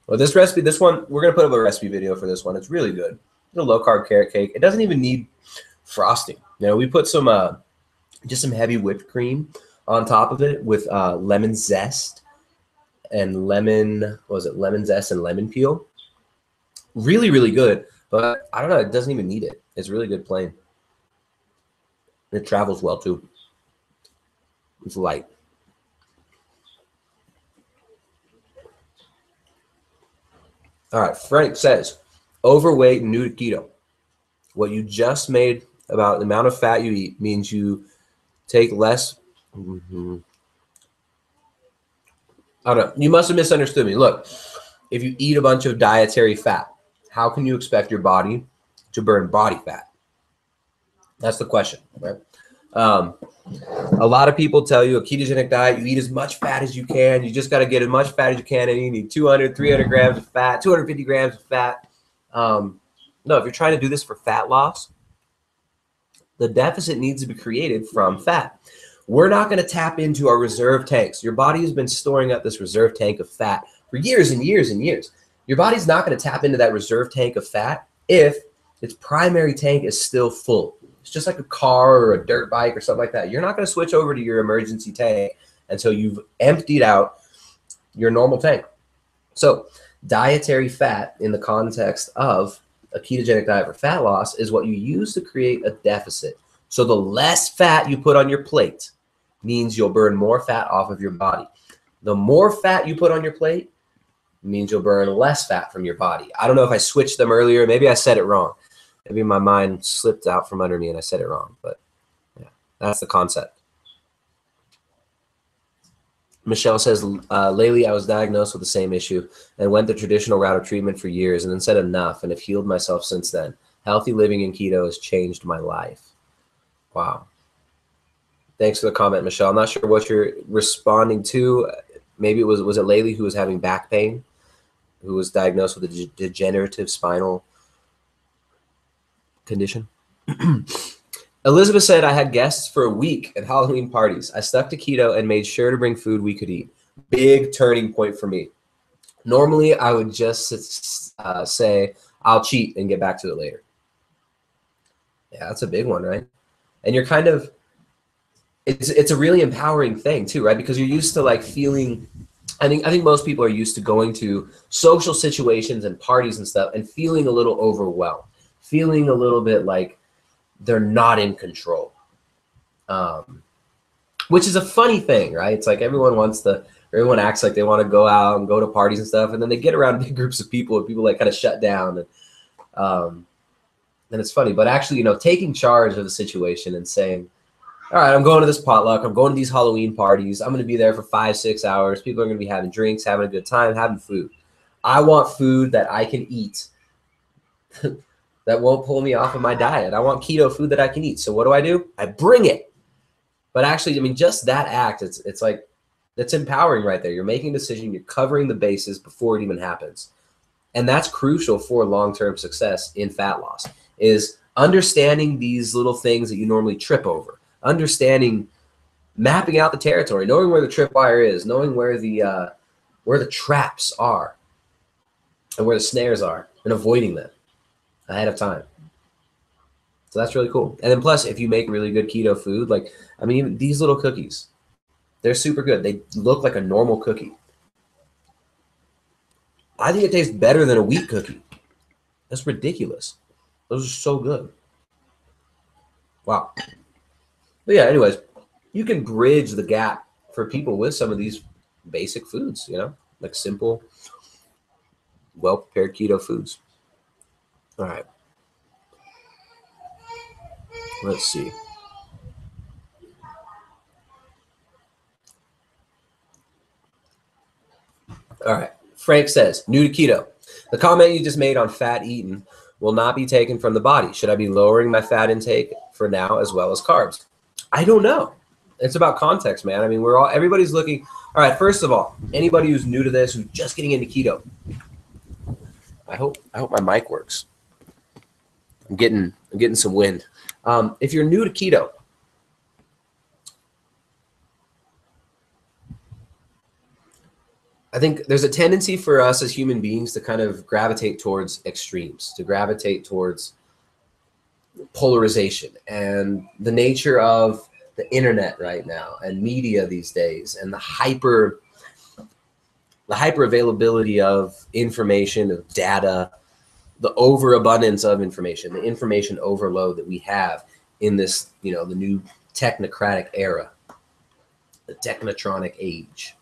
Well, this recipe, this one, we're going to put up a recipe video for this one. It's really good. It's a low-carb carrot cake. It doesn't even need frosting. You know, we put some, just some heavy whipped cream on top of it with lemon zest and lemon zest and lemon peel. Really, really good. But I don't know, it doesn't even need it. It's really good plain. It travels well too. It's light. All right, Frank says, overweight and new to keto. What you just made about the amount of fat you eat means you take less. I don't know. You must have misunderstood me. Look, if you eat a bunch of dietary fat, how can you expect your body to burn body fat? That's the question, right? A lot of people tell you a ketogenic diet, you eat as much fat as you can. You just got to get as much fat as you can, and you need 200, 300 grams of fat, 250 grams of fat. No, if you're trying to do this for fat loss, the deficit needs to be created from fat. We're not going to tap into our reserve tanks. Your body has been storing up this reserve tank of fat for years and years and years. Your body's not going to tap into that reserve tank of fat if its primary tank is still full. It's just like a car or a dirt bike or something like that. You're not going to switch over to your emergency tank until you've emptied out your normal tank. So dietary fat in the context of a ketogenic diet for fat loss is what you use to create a deficit. So the less fat you put on your plate means you'll burn more fat off of your body. The more fat you put on your plate means you'll burn less fat from your body. I don't know if I switched them earlier. Maybe I said it wrong. Maybe my mind slipped out from under me and I said it wrong, but yeah, that's the concept. Michelle says, lately I was diagnosed with the same issue and went the traditional route of treatment for years and then said enough and have healed myself since then. Healthy living in keto has changed my life. Wow. Thanks for the comment, Michelle. I'm not sure what you're responding to. Maybe was it Laylee who was having back pain, who was diagnosed with a degenerative spinal condition? Elizabeth said, I had guests for a week at Halloween parties. I stuck to keto and made sure to bring food we could eat. Big turning point for me. Normally, I would just say, I'll cheat and get back to it later. Yeah, that's a big one, right? And you're kind of, it's a really empowering thing too, right? Because you're used to like feeling, I think most people are used to going to social situations and parties and stuff and feeling a little overwhelmed, feeling a little bit like they're not in control, which is a funny thing, right? It's like everyone acts like they want to go out and go to parties and stuff, and then they get around big groups of people and people like kind of shut down, and it's funny. But actually, taking charge of the situation and saying, all right, I'm going to this potluck, I'm going to these Halloween parties, I'm going to be there for 5-6 hours, people are going to be having drinks, having a good time, having food. I want food that I can eat that won't pull me off of my diet. I want keto food that I can eat. So what do? I bring it. But actually, just that act, it's like, that's empowering right there. You're making a decision, you're covering the bases before it even happens. And that's crucial for long-term success in fat loss, is understanding these little things that you normally trip over, understanding, mapping out the territory, knowing where the tripwire is, knowing where the traps are and where the snares are, and avoiding them ahead of time. So that's really cool. And then plus, if you make really good keto food, even these little cookies, they're super good. They look like a normal cookie. I think it tastes better than a wheat cookie. That's ridiculous. Those are so good. Wow. But yeah, anyways, you can bridge the gap for people with some of these basic foods, like simple, well-prepared keto foods. All right. Let's see. All right. Frank says, new to keto. The comment you just made on fat eaten will not be taken from the body. Should I be lowering my fat intake for now as well as carbs? I don't know. It's about context, man. Everybody's looking. All right. First of all, anybody who's new to this, who's just getting into keto, I hope my mic works. I'm getting some wind. If you're new to keto, I think there's a tendency for us as human beings to kind of gravitate towards extremes, to gravitate towards polarization, and the nature of the internet right now and media these days, and the hyper availability of information, of data, the overabundance of information, the information overload that we have in this, the new technocratic era, the technotronic age,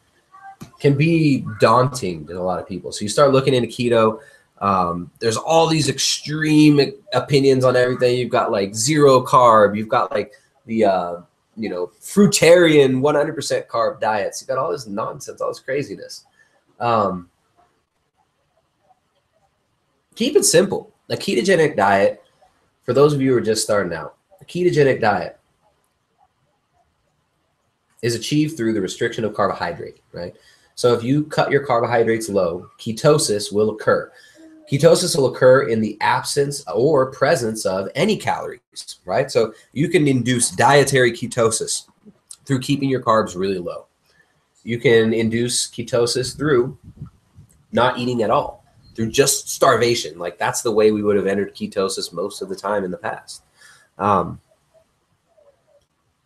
can be daunting to a lot of people. So you start looking into keto. There's all these extreme opinions on everything. You've got like zero carb. You've got like the, fruitarian 100% carb diets. You've got all this nonsense, all this craziness. Keep it simple. A ketogenic diet, for those of you who are just starting out, a ketogenic diet is achieved through the restriction of carbohydrate, right? So if you cut your carbohydrates low, ketosis will occur. Ketosis will occur in the absence or presence of any calories, right? So you can induce dietary ketosis through keeping your carbs really low. You can induce ketosis through not eating at all, through just starvation. Like that's the way we would have entered ketosis most of the time in the past.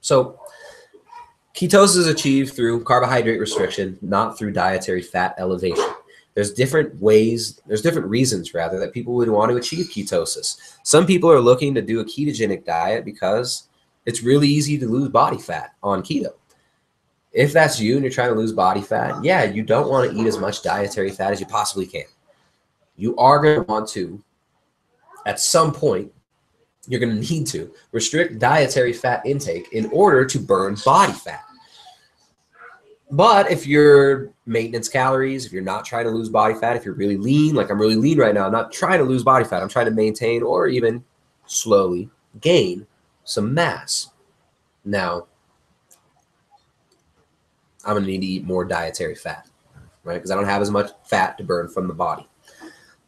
So ketosis is achieved through carbohydrate restriction, not through dietary fat elevation. There's different reasons rather that people would want to achieve ketosis. Some people are looking to do a ketogenic diet because it's really easy to lose body fat on keto. If that's you and you're trying to lose body fat, yeah, you don't want to eat as much dietary fat as you possibly can. You are going to want to, at some point, you're going to need to restrict dietary fat intake in order to burn body fat. But if you're maintenance calories, if you're not trying to lose body fat, if you're really lean, like I'm really lean right now, I'm not trying to lose body fat. I'm trying to maintain or even slowly gain some mass. Now, I'm going to need to eat more dietary fat, right? Because I don't have as much fat to burn from the body.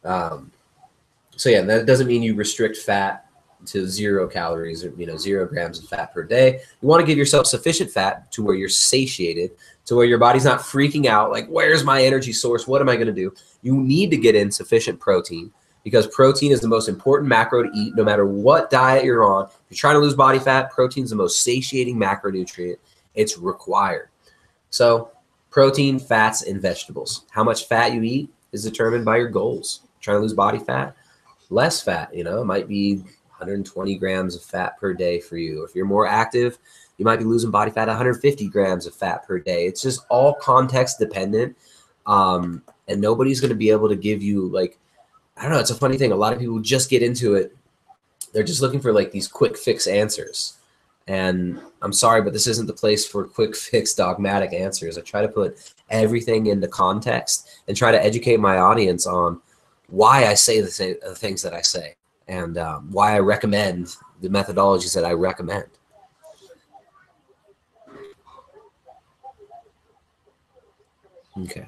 So yeah, that doesn't mean you restrict fat to 0 calories or 0 grams of fat per day. You want to give yourself sufficient fat to where you're satiated, to where your body's not freaking out like, where's my energy source? What am I going to do? You need to get in sufficient protein, because protein is the most important macro to eat no matter what diet you're on. If you're trying to lose body fat, protein is the most satiating macronutrient. It's required. So protein, fats, and vegetables. How much fat you eat is determined by your goals. Trying to lose body fat, less fat, it might be 120 grams of fat per day for you. If you're more active, you might be losing body fat 150 grams of fat per day. It's just all context dependent. And nobody's going to be able to give you, like, I don't know. It's a funny thing. A lot of people just get into it. They're just looking for like these quick fix answers. And I'm sorry, but this isn't the place for quick fix dogmatic answers. I try to put everything into context and try to educate my audience on why I say the things that I say, and why I recommend the methodologies that I recommend. Okay.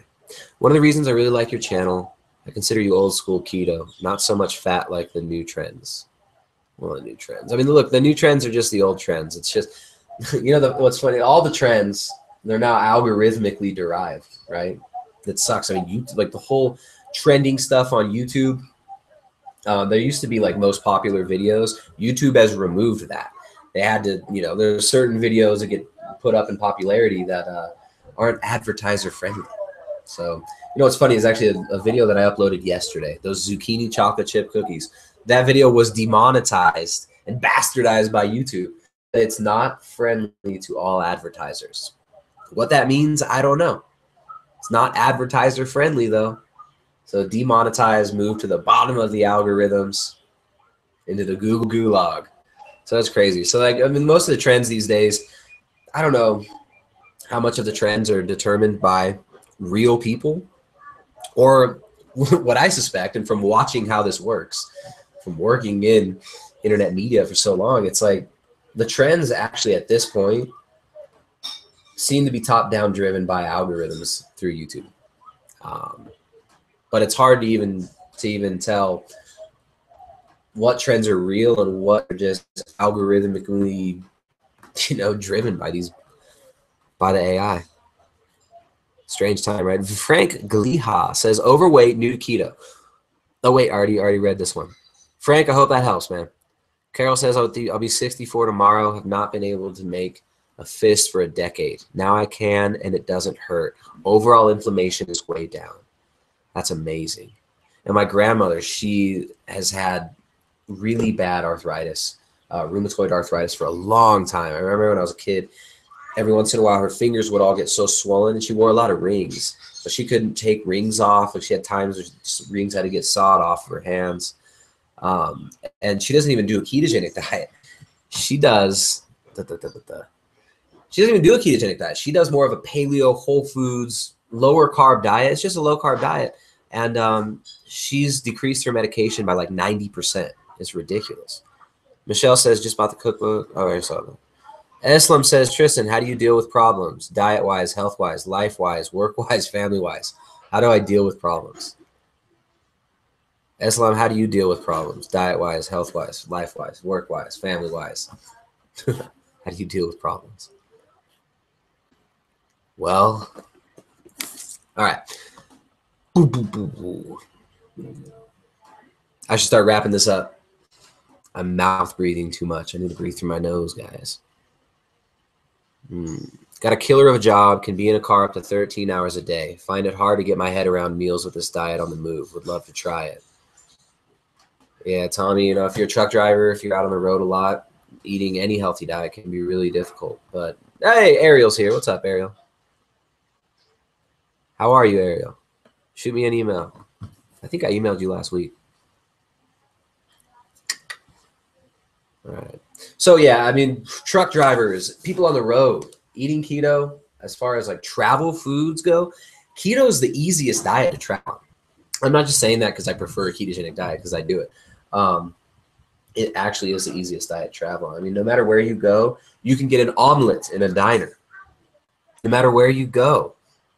One of the reasons I really like your channel, I consider you old school keto, not so much fat like the new trends. Well, the new trends. I mean, look, the new trends are just the old trends. It's just, what's funny, all the trends, they're now algorithmically derived, right? That sucks. I mean, like the whole trending stuff on YouTube, there used to be like most popular videos. YouTube has removed that. They had to, there's certain videos that get put up in popularity that aren't advertiser friendly. So, what's funny is actually a video that I uploaded yesterday, those zucchini chocolate chip cookies. That video was demonetized and bastardized by YouTube. It's not friendly to all advertisers. What that means, I don't know. It's not advertiser friendly though. So demonetize, move to the bottom of the algorithms, into the Google gulag. So that's crazy. So like, I mean, most of the trends these days, I don't know how much of the trends are determined by real people, or what I suspect, and from watching how this works, from working in internet media for so long, it's like the trends actually at this point seem to be top-down driven by algorithms through YouTube. But it's hard to even tell what trends are real and what are just algorithmically, driven by the AI. Strange time, right? Frank Gliha says overweight, new to keto. Oh wait, I already read this one. Frank, I hope that helps, man. Carol says I'll be 64 tomorrow. Have not been able to make a fist for a decade. Now I can, and it doesn't hurt. Overall inflammation is way down. That's amazing. And my grandmother, she has had really bad arthritis, rheumatoid arthritis for a long time. I remember when I was a kid, every once in a while her fingers would all get so swollen, and she wore a lot of rings. But she couldn't take rings off. Like she had times where rings had to get sawed off of her hands. And she doesn't even do a ketogenic diet. She does she doesn't even do a ketogenic diet. She does more of a paleo, whole foods, lower carb diet. It's just a low carb diet. And she's decreased her medication by like 90%. It's ridiculous. Michelle says just bought the cookbook. Oh, I saw that. Islam says, Tristan, how do you deal with problems? Diet-wise, health-wise, life-wise, work-wise, family-wise. How do I deal with problems? Islam, how do you deal with problems? Diet-wise, health-wise, life-wise, work-wise, family-wise. How do you deal with problems? Well, all right. I should start wrapping this up. I'm mouth breathing too much. I need to breathe through my nose, guys. Got a killer of a job. Can be in a car up to 13 hours a day. Find it hard to get my head around meals with this diet on the move. Would love to try it. Yeah, Tommy, if you're a truck driver, if you're out on the road a lot, eating any healthy diet can be really difficult. But hey, Ariel's here. What's up, Ariel? How are you, Ariel? Shoot me an email. I think I emailed you last week. All right. So yeah, I mean, truck drivers, people on the road, eating keto, as far as like travel foods go, keto is the easiest diet to travel. I'm not just saying that because I prefer a ketogenic diet, because I do it. It actually is the easiest diet to travel. I mean, no matter where you go, you can get an omelet in a diner. No matter where you go,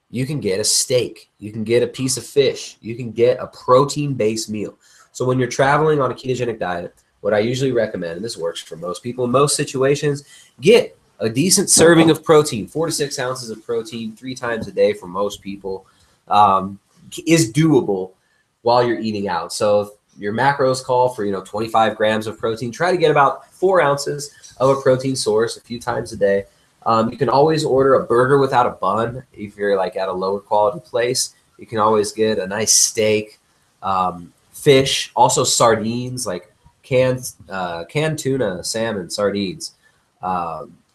you can get a steak, you can get a piece of fish, you can get a protein-based meal. So when you're traveling on a ketogenic diet, what I usually recommend, and this works for most people in most situations, get a decent serving of protein, 4 to 6 ounces of protein 3 times a day for most people is doable while you're eating out. So if your macros call for 25 grams of protein, try to get about 4 ounces of a protein source a few times a day. You can always order a burger without a bun if you're like at a lower quality place. You can always get a nice steak, fish, also sardines, like canned tuna, salmon, sardines.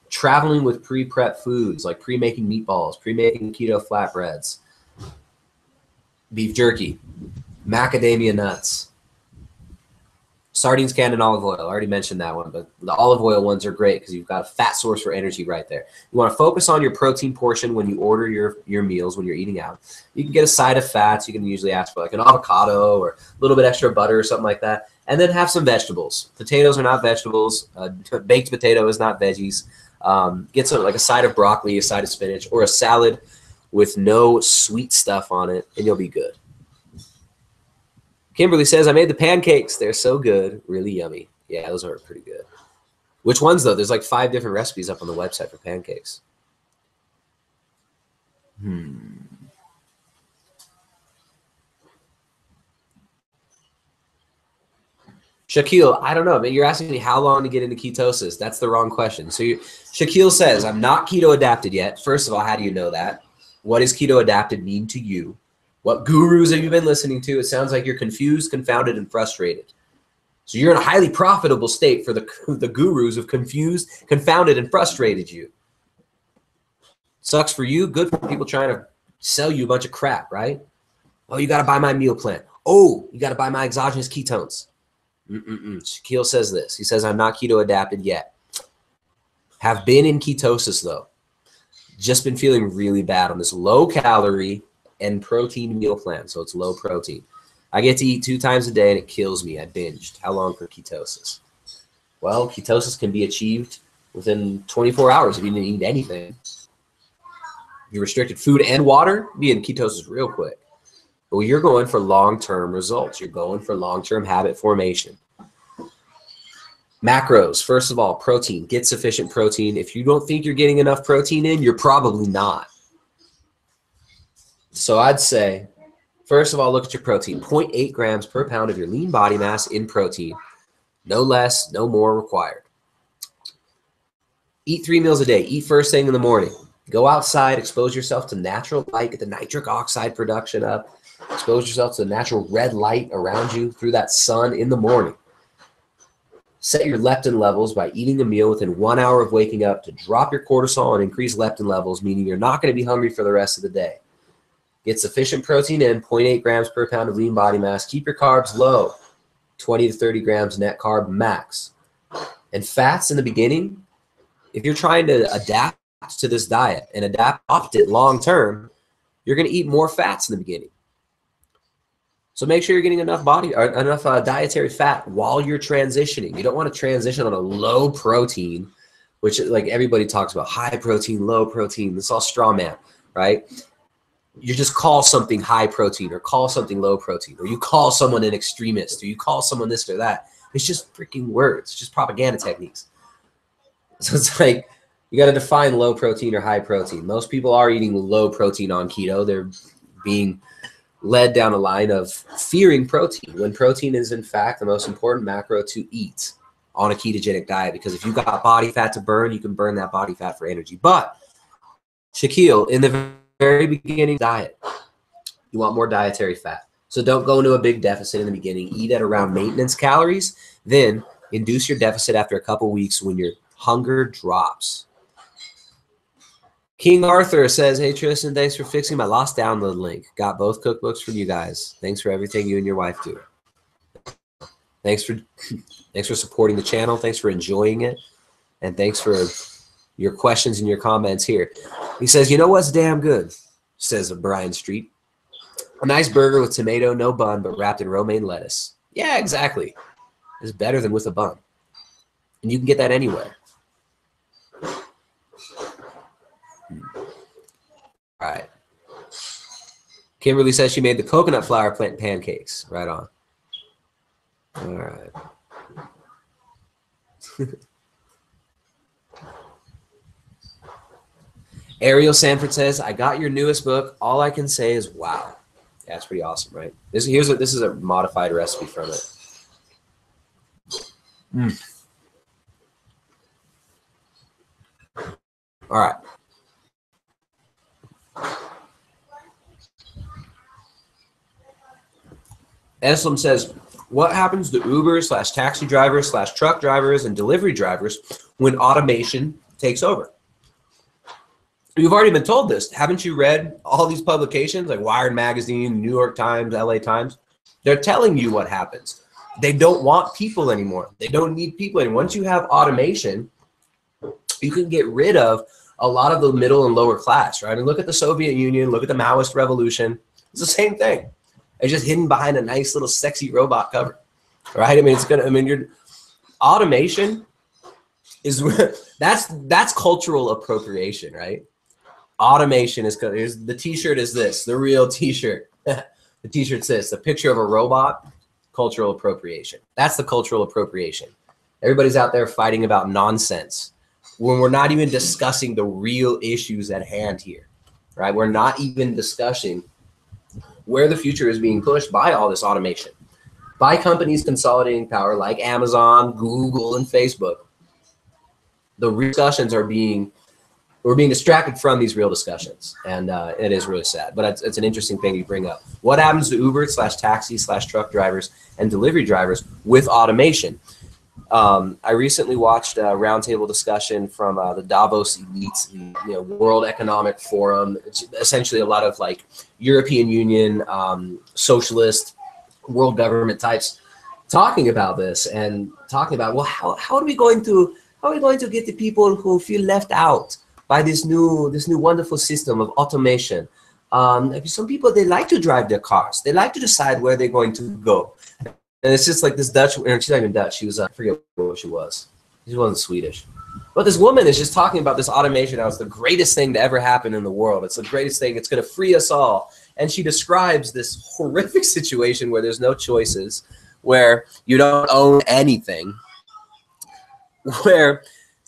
Traveling with pre-prep foods like pre-making meatballs, pre-making keto flatbreads, beef jerky, macadamia nuts, sardines canned in olive oil. I already mentioned that one, but the olive oil ones are great because you've got a fat source for energy right there. You want to focus on your protein portion when you order your meals, when you're eating out. You can get a side of fats. You can usually ask for like an avocado or a little bit extra butter or something like that. And then have some vegetables. Potatoes are not vegetables. Baked potato is not veggies. Get some like a side of broccoli, a side of spinach, or a salad with no sweet stuff on it, and you'll be good. Kimberly says, I made the pancakes. They're so good. Really yummy. Yeah, those are pretty good. Which ones, though? There's like 5 different recipes up on the website for pancakes. Shaquille, I don't know, but you're asking me how long to get into ketosis. That's the wrong question. So Shaquille says, I'm not keto adapted yet. First of all, how do you know that? What does keto adapted mean to you? What gurus have you been listening to? It sounds like you're confused, confounded, and frustrated. So you're in a highly profitable state for the gurus who've confused, confounded, and frustrated you. Sucks for you. Good for people trying to sell you a bunch of crap, right? Oh, you got to buy my meal plan. Oh, you got to buy my exogenous ketones. Shaquille says this. He says, I'm not keto adapted yet. Have been in ketosis, though. Just been feeling really bad on this low calorie and protein meal plan. So it's low protein. I get to eat 2 times a day and it kills me. I binged. How long for ketosis? Well, ketosis can be achieved within 24 hours if you didn't eat anything. If you restricted food and water, be in ketosis real quick. But you're going for long-term results. You're going for long-term habit formation. Macros, first of all, protein. Get sufficient protein. If you don't think you're getting enough protein in, you're probably not. So I'd say, first of all, look at your protein. 0.8 grams per pound of your lean body mass in protein. No less, no more required. Eat 3 meals a day. Eat first thing in the morning. Go outside, expose yourself to natural light, get the nitric oxide production up. Expose yourself to the natural red light around you through that sun in the morning. Set your leptin levels by eating a meal within 1 hour of waking up to drop your cortisol and increase leptin levels, meaning you're not going to be hungry for the rest of the day. Get sufficient protein in, 0.8 grams per pound of lean body mass. Keep your carbs low, 20 to 30 grams net carb max. And fats in the beginning, if you're trying to adapt to this diet and adopt it long term, you're going to eat more fats in the beginning. So make sure you're getting enough dietary fat while you're transitioning. You don't want to transition on a low protein, which like everybody talks about, high protein, low protein. It's all straw man, right? You just call something high protein or call something low protein, or you call someone an extremist, or you call someone this or that. It's just freaking words. It's just propaganda techniques. So it's like you got to define low protein or high protein. Most people are eating low protein on keto. They're being led down a line of fearing protein, when protein is in fact the most important macro to eat on a ketogenic diet, because if you got body fat to burn, you can burn that body fat for energy. But Shaquille, in the very beginning diet, you want more dietary fat. So don't go into a big deficit in the beginning. Eat at around maintenance calories, then induce your deficit after a couple weeks when your hunger drops. King Arthur says, hey, Tristan, thanks for fixing my lost download link. Got both cookbooks from you guys. Thanks for everything you and your wife do. Thanks for supporting the channel. Thanks for enjoying it. And thanks for your questions and your comments here. He says, you know what's damn good, says Brian Street. A nice burger with tomato, no bun, but wrapped in romaine lettuce. Yeah, exactly. It's better than with a bun. And you can get that anywhere. All right. Kimberly says she made the coconut flour pancakes. Right on. All right. Ariel Sanford says, I got your newest book. All I can say is wow. Yeah, it's pretty awesome, right? This is a modified recipe from it. All right. Eslam says, what happens to Uber / taxi drivers / truck drivers and delivery drivers when automation takes over? You've already been told this. Haven't you read all these publications like Wired Magazine, New York Times, LA Times? They're telling you what happens. They don't want people anymore. They don't need people anymore. Once you have automation, you can get rid of a lot of the middle and lower class, right? And look at the Soviet Union, look at the Maoist revolution. It's the same thing. It's just hidden behind a nice little sexy robot cover, right? I mean, your automation is that's cultural appropriation, right? Automation is the T-shirt is this, the real T-shirt. The T-shirt's this, the picture of a robot. Cultural appropriation. That's the cultural appropriation. Everybody's out there fighting about nonsense when we're not even discussing the real issues at hand here, right? We're not even discussing where the future is being pushed by all this automation, by companies consolidating power like Amazon, Google, and Facebook. The discussions we're being distracted from these real discussions, and it is really sad. But it's an interesting thing you bring up. What happens to Uber / taxi / truck drivers and delivery drivers with automation? I recently watched a roundtable discussion from the Davos elites, the World Economic Forum. It's essentially a lot of like European Union, socialist, world government types talking about this and talking about, well, how are we going to get the people who feel left out by this new wonderful system of automation? Some people, they like to drive their cars. They like to decide where they're going to go. And it's just like this Dutch, she's not even Dutch. She was, I forget what she was. She wasn't Swedish. But this woman is just talking about this automation. How it's the greatest thing to ever happen in the world. It's the greatest thing. It's going to free us all. And she describes this horrific situation where there's no choices, where you don't own anything, where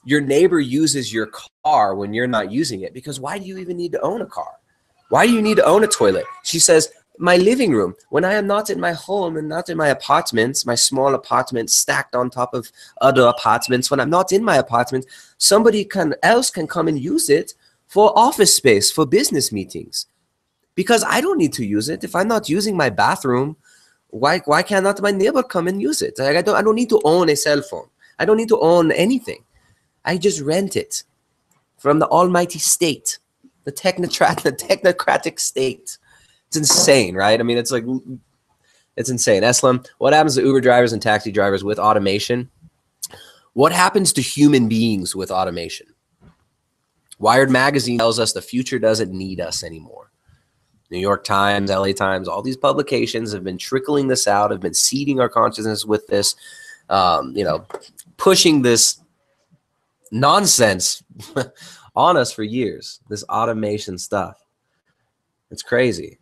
your neighbor uses your car when you're not using it. Because why do you even need to own a car? Why do you need to own a toilet? She says, my living room, when I am not in my home and not in my apartments, my small apartment stacked on top of other apartments, when I'm not in my apartment, somebody else can come and use it for office space, for business meetings. Because I don't need to use it. If I'm not using my bathroom, why cannot my neighbor come and use it? I don't need to own a cell phone. I don't need to own anything. I just rent it from the almighty state, the technocratic state. It's insane, right? I mean, it's insane. Eslam, what happens to Uber drivers and taxi drivers with automation? What happens to human beings with automation? Wired Magazine tells us the future doesn't need us anymore. New York Times, LA Times, all these publications have been trickling this out, have been seeding our consciousness with this, pushing this nonsense on us for years, this automation stuff. It's crazy.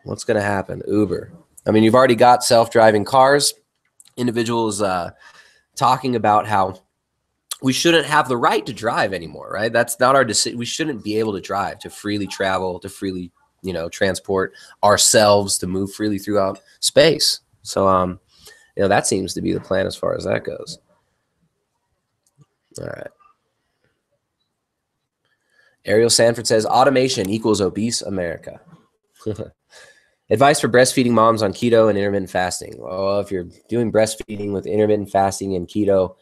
What's going to happen? Uber. I mean, you've already got self-driving cars. Individuals talking about how we shouldn't have the right to drive anymore, right? That's not our decision. We shouldn't be able to drive, to freely travel, to freely, transport ourselves, to move freely throughout space. So, that seems to be the plan as far as that goes. All right. Ariel Sanford says, automation equals obese America. Advice for breastfeeding moms on keto and intermittent fasting. Well, if you're doing breastfeeding with intermittent fasting and keto,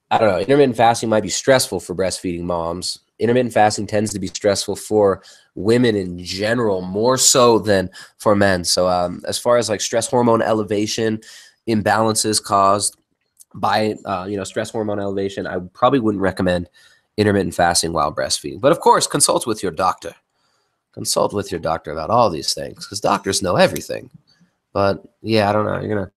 I don't know. Intermittent fasting might be stressful for breastfeeding moms. Intermittent fasting tends to be stressful for women in general, more so than for men. So as far as like stress hormone elevation, imbalances caused by, stress hormone elevation, I probably wouldn't recommend intermittent fasting while breastfeeding. But of course, consult with your doctor. Consult with your doctor about all these things because doctors know everything. But yeah, I don't know.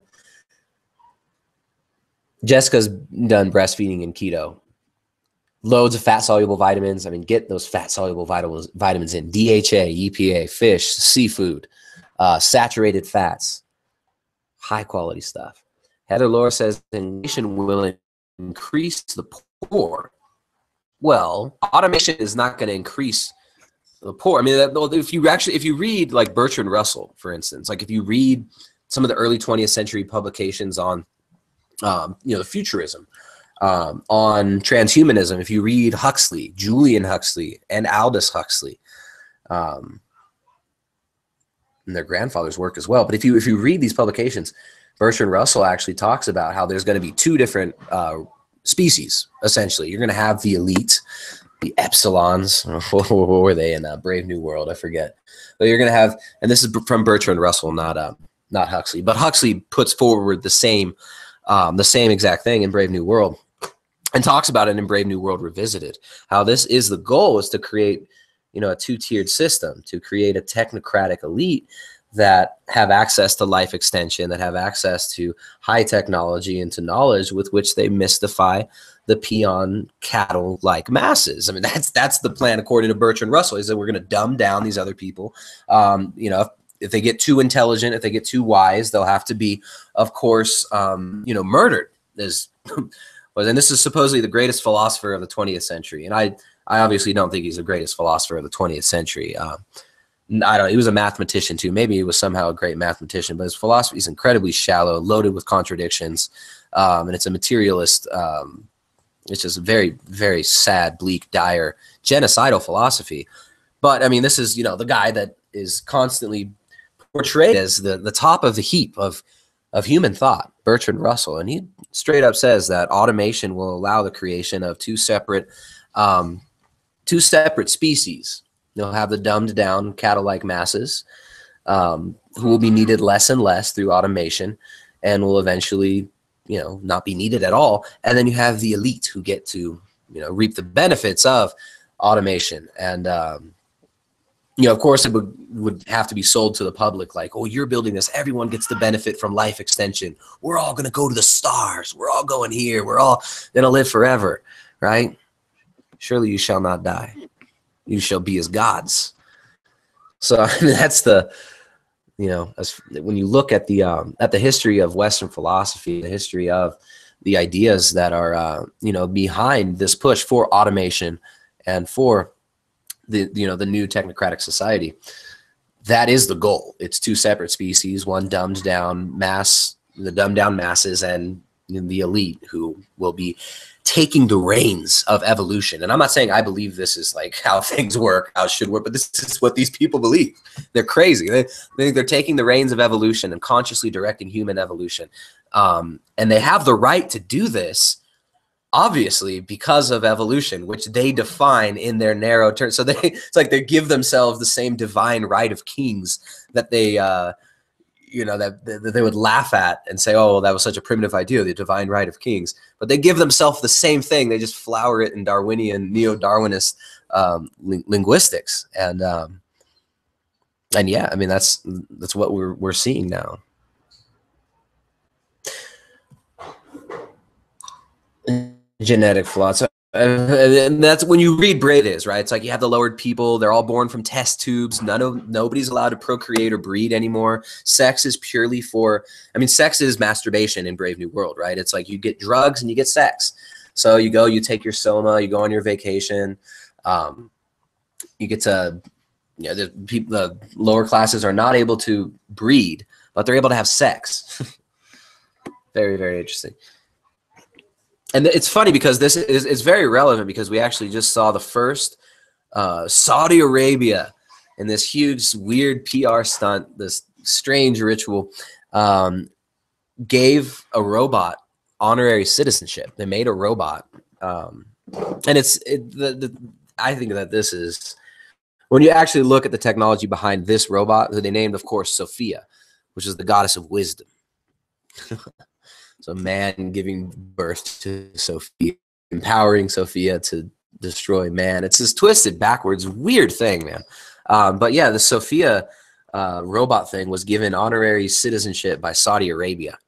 Jessica's done breastfeeding and keto. loads of fat-soluble vitamins. I mean, get those fat-soluble vitamins in. DHA, EPA, fish, seafood, saturated fats, high-quality stuff. Heather Laura says, automation will increase the poor. Well, automation is not going to increase the poor. I mean, if you read like Bertrand Russell, for instance, like if you read some of the early 20th century publications on, the futurism, on transhumanism, if you read Huxley, Julian Huxley, and Aldous Huxley, and their grandfather's work as well. But if you read these publications, Bertrand Russell actually talks about how there's going to be two different species, essentially. You're going to have the elite, the epsilons. What were they in Brave New World? I forget. But you're going to have, and this is from Bertrand Russell, not Huxley. But Huxley puts forward the same exact thing in Brave New World, and talks about it in Brave New World Revisited. How this is the goal, is to create, a two-tiered system, to create a technocratic elite that have access to life extension, that have access to high technology and to knowledge with which they mystify the peon cattle-like masses. I mean, that's the plan according to Bertrand Russell, is that we're going to dumb down these other people. If they get too intelligent, if they get too wise, they'll have to be, of course, murdered. And this is supposedly the greatest philosopher of the 20th century. And I obviously don't think he's the greatest philosopher of the 20th century. He was a mathematician too. Maybe he was somehow a great mathematician, but his philosophy is incredibly shallow, loaded with contradictions, and it's a materialist. It's just a very, very sad, bleak, dire, genocidal philosophy. But I mean, this is the guy that is constantly portrayed as the top of the heap of human thought, Bertrand Russell, and he straight up says that automation will allow the creation of two separate species. You'll have the dumbed down cattle-like masses who will be needed less and less through automation, and will eventually, not be needed at all. And then you have the elite who get to, reap the benefits of automation. And, of course, it would have to be sold to the public like, oh, you're building this. Everyone gets the benefit from life extension. We're all going to go to the stars. We're all going here. We're all going to live forever, right? Surely you shall not die. You shall be as gods. So I mean, that's the, when you look at the history of Western philosophy, the history of the ideas that are, behind this push for automation and for the new technocratic society, that is the goal. It's two separate species, one dumbed down mass, the dumbed down masses, and the elite who will be taking the reins of evolution. And I'm not saying I believe this is like how things work, how it should work, but this is what these people believe. They're crazy. They're taking the reins of evolution and consciously directing human evolution. And they have the right to do this, obviously, because of evolution, which they define in their narrow terms. So it's like they give themselves the same divine right of kings that they that they would laugh at and say, oh, that was such a primitive idea, the divine right of kings. But they give themselves the same thing. They just flower it in Darwinian, neo-Darwinist linguistics. And yeah, I mean, that's what we're seeing now. Genetic flaws. And that's when you read Brave is, right? It's like you have the lowered people. They're all born from test tubes. Nobody's allowed to procreate or breed anymore. Sex is purely sex is masturbation in Brave New World, right? It's like you get drugs and you get sex. So you take your soma, you go on your vacation. You get to, the lower classes are not able to breed, but they're able to have sex. Very, very interesting. And it's funny because it's very relevant, because we actually just saw the first Saudi Arabia in this huge, weird PR stunt, this strange ritual, gave a robot honorary citizenship. They made a robot. And I think that this is, when you actually look at the technology behind this robot, who they named, of course, Sophia, which is the goddess of wisdom. So man giving birth to Sophia, empowering Sophia to destroy man. It's this twisted backwards, weird thing, man. But yeah, the Sophia robot thing was given honorary citizenship by Saudi Arabia.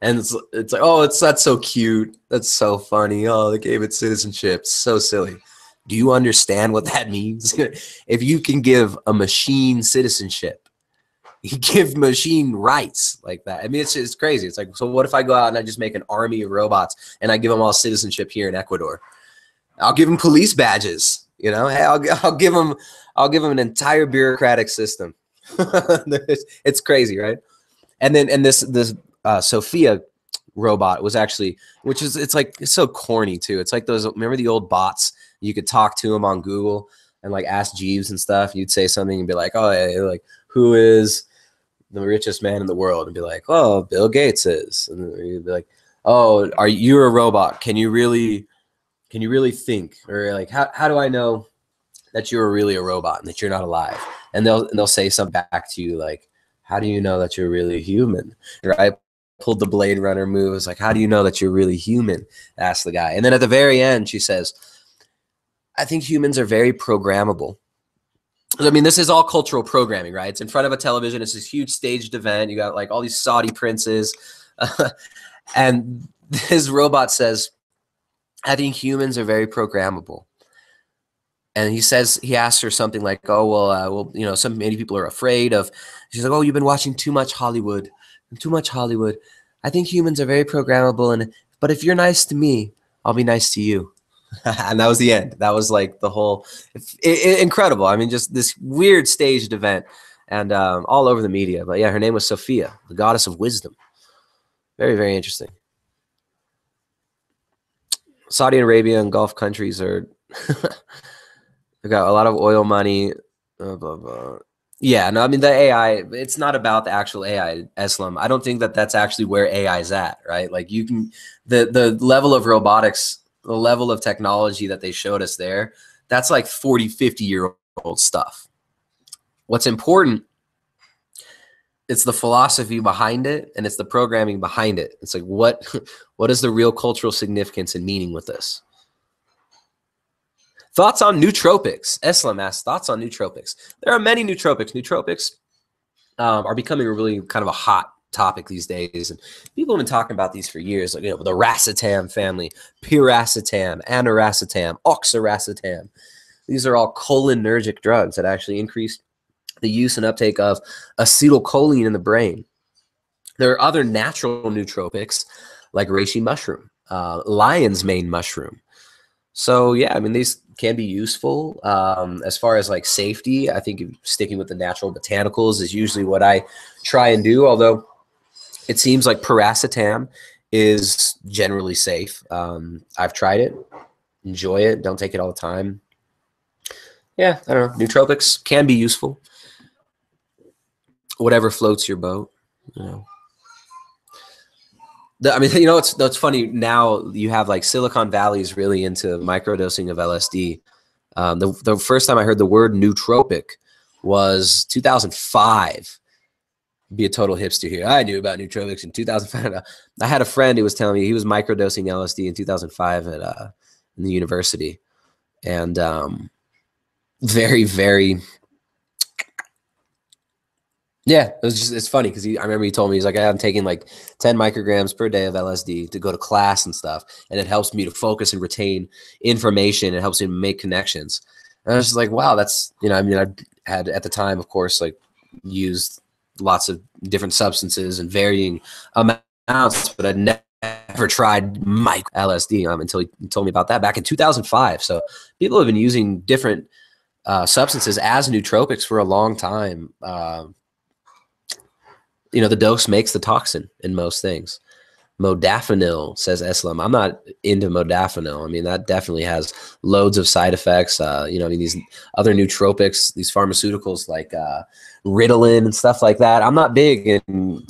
And it's like, oh, that's so cute. That's so funny. Oh, they gave it citizenship. It's so silly. Do you understand what that means? If you can give a machine citizenship, you give machine rights like that. I mean, it's crazy. It's like, so what if I go out and I just make an army of robots and I give them all citizenship here in Ecuador? I'll give them police badges. You know, hey, I'll give them an entire bureaucratic system. It's crazy, right? And this Sophia robot was actually, it's so corny too. It's like those, remember the old bots? You could talk to them on Google and like ask Jeeves and stuff. You'd say something and be like, oh, hey, like, who is the richest man in the world? And be like, oh, Bill Gates is. And you'd be like, oh, are you a robot? Can you really think? Or like, how do I know that you're really a robot and that you're not alive? And they'll say something back to you like, how do you know that you're really human? Right? Pulled the Blade Runner move. It's like, how do you know that you're really human? Asked the guy. And then at the very end, she says, I think humans are very programmable. I mean, this is all cultural programming, right? It's in front of a television. It's this huge staged event. You got like all these Saudi princes. And this robot says, I think humans are very programmable. And he asks her something like, oh, well, you know, many people are afraid of, she's like, oh, you've been watching too much Hollywood. I think humans are very programmable. But if you're nice to me, I'll be nice to you. And that was the end. That was like the whole, incredible. I mean, just this weird staged event and all over the media. But yeah, her name was Sophia, the goddess of wisdom. Very, very interesting. Saudi Arabia and Gulf countries are, they've got a lot of oil money. Blah, blah, blah. Yeah, no, I mean, the AI, it's not about the actual AI, Islam. I don't think that that's actually where AI is at, right? Like you can, the level of robotics, the level of technology that they showed us there, that's like 40, 50-year-old stuff. What's important, it's the philosophy behind it and it's the programming behind it. It's like, what is the real cultural significance and meaning with this? Thoughts on nootropics? Eslam asks, thoughts on nootropics. There are many nootropics. Nootropics are becoming a really kind of a hot topic these days. And people have been talking about these for years, like, you know, the racetam family, piracetam, aniracetam, oxiracetam. These are all cholinergic drugs that actually increase the use and uptake of acetylcholine in the brain. There are other natural nootropics like reishi mushroom, lion's mane mushroom. So yeah, I mean, these can be useful as far as like safety. I think sticking with the natural botanicals is usually what I try and do, although it seems like piracetam is generally safe. I've tried it, enjoy it, don't take it all the time. Yeah, I don't know. Nootropics can be useful. Whatever floats your boat, you know. I mean, you know, it's funny now. You have like Silicon Valley is really into microdosing of LSD. The first time I heard the word nootropic was 2005. Be a total hipster here. I knew about nootropics in 2005. I had a friend who was telling me he was microdosing LSD in 2005 at in the university, and very, very. Yeah, it's funny because I remember he told me, he's like, I'm taking like 10 micrograms per day of LSD to go to class and stuff. And it helps me to focus and retain information. It helps me make connections. And I was just like, wow, that's, you know, I mean, I had at the time, of course, like used lots of different substances and varying amounts, but I'd never tried LSD until he told me about that back in 2005. So people have been using different substances as nootropics for a long time. You know, the dose makes the toxin in most things. Modafinil, says Eslam. I'm not into modafinil. I mean, that definitely has loads of side effects. You know, I mean, these other nootropics, these pharmaceuticals like Ritalin and stuff like that. I'm not big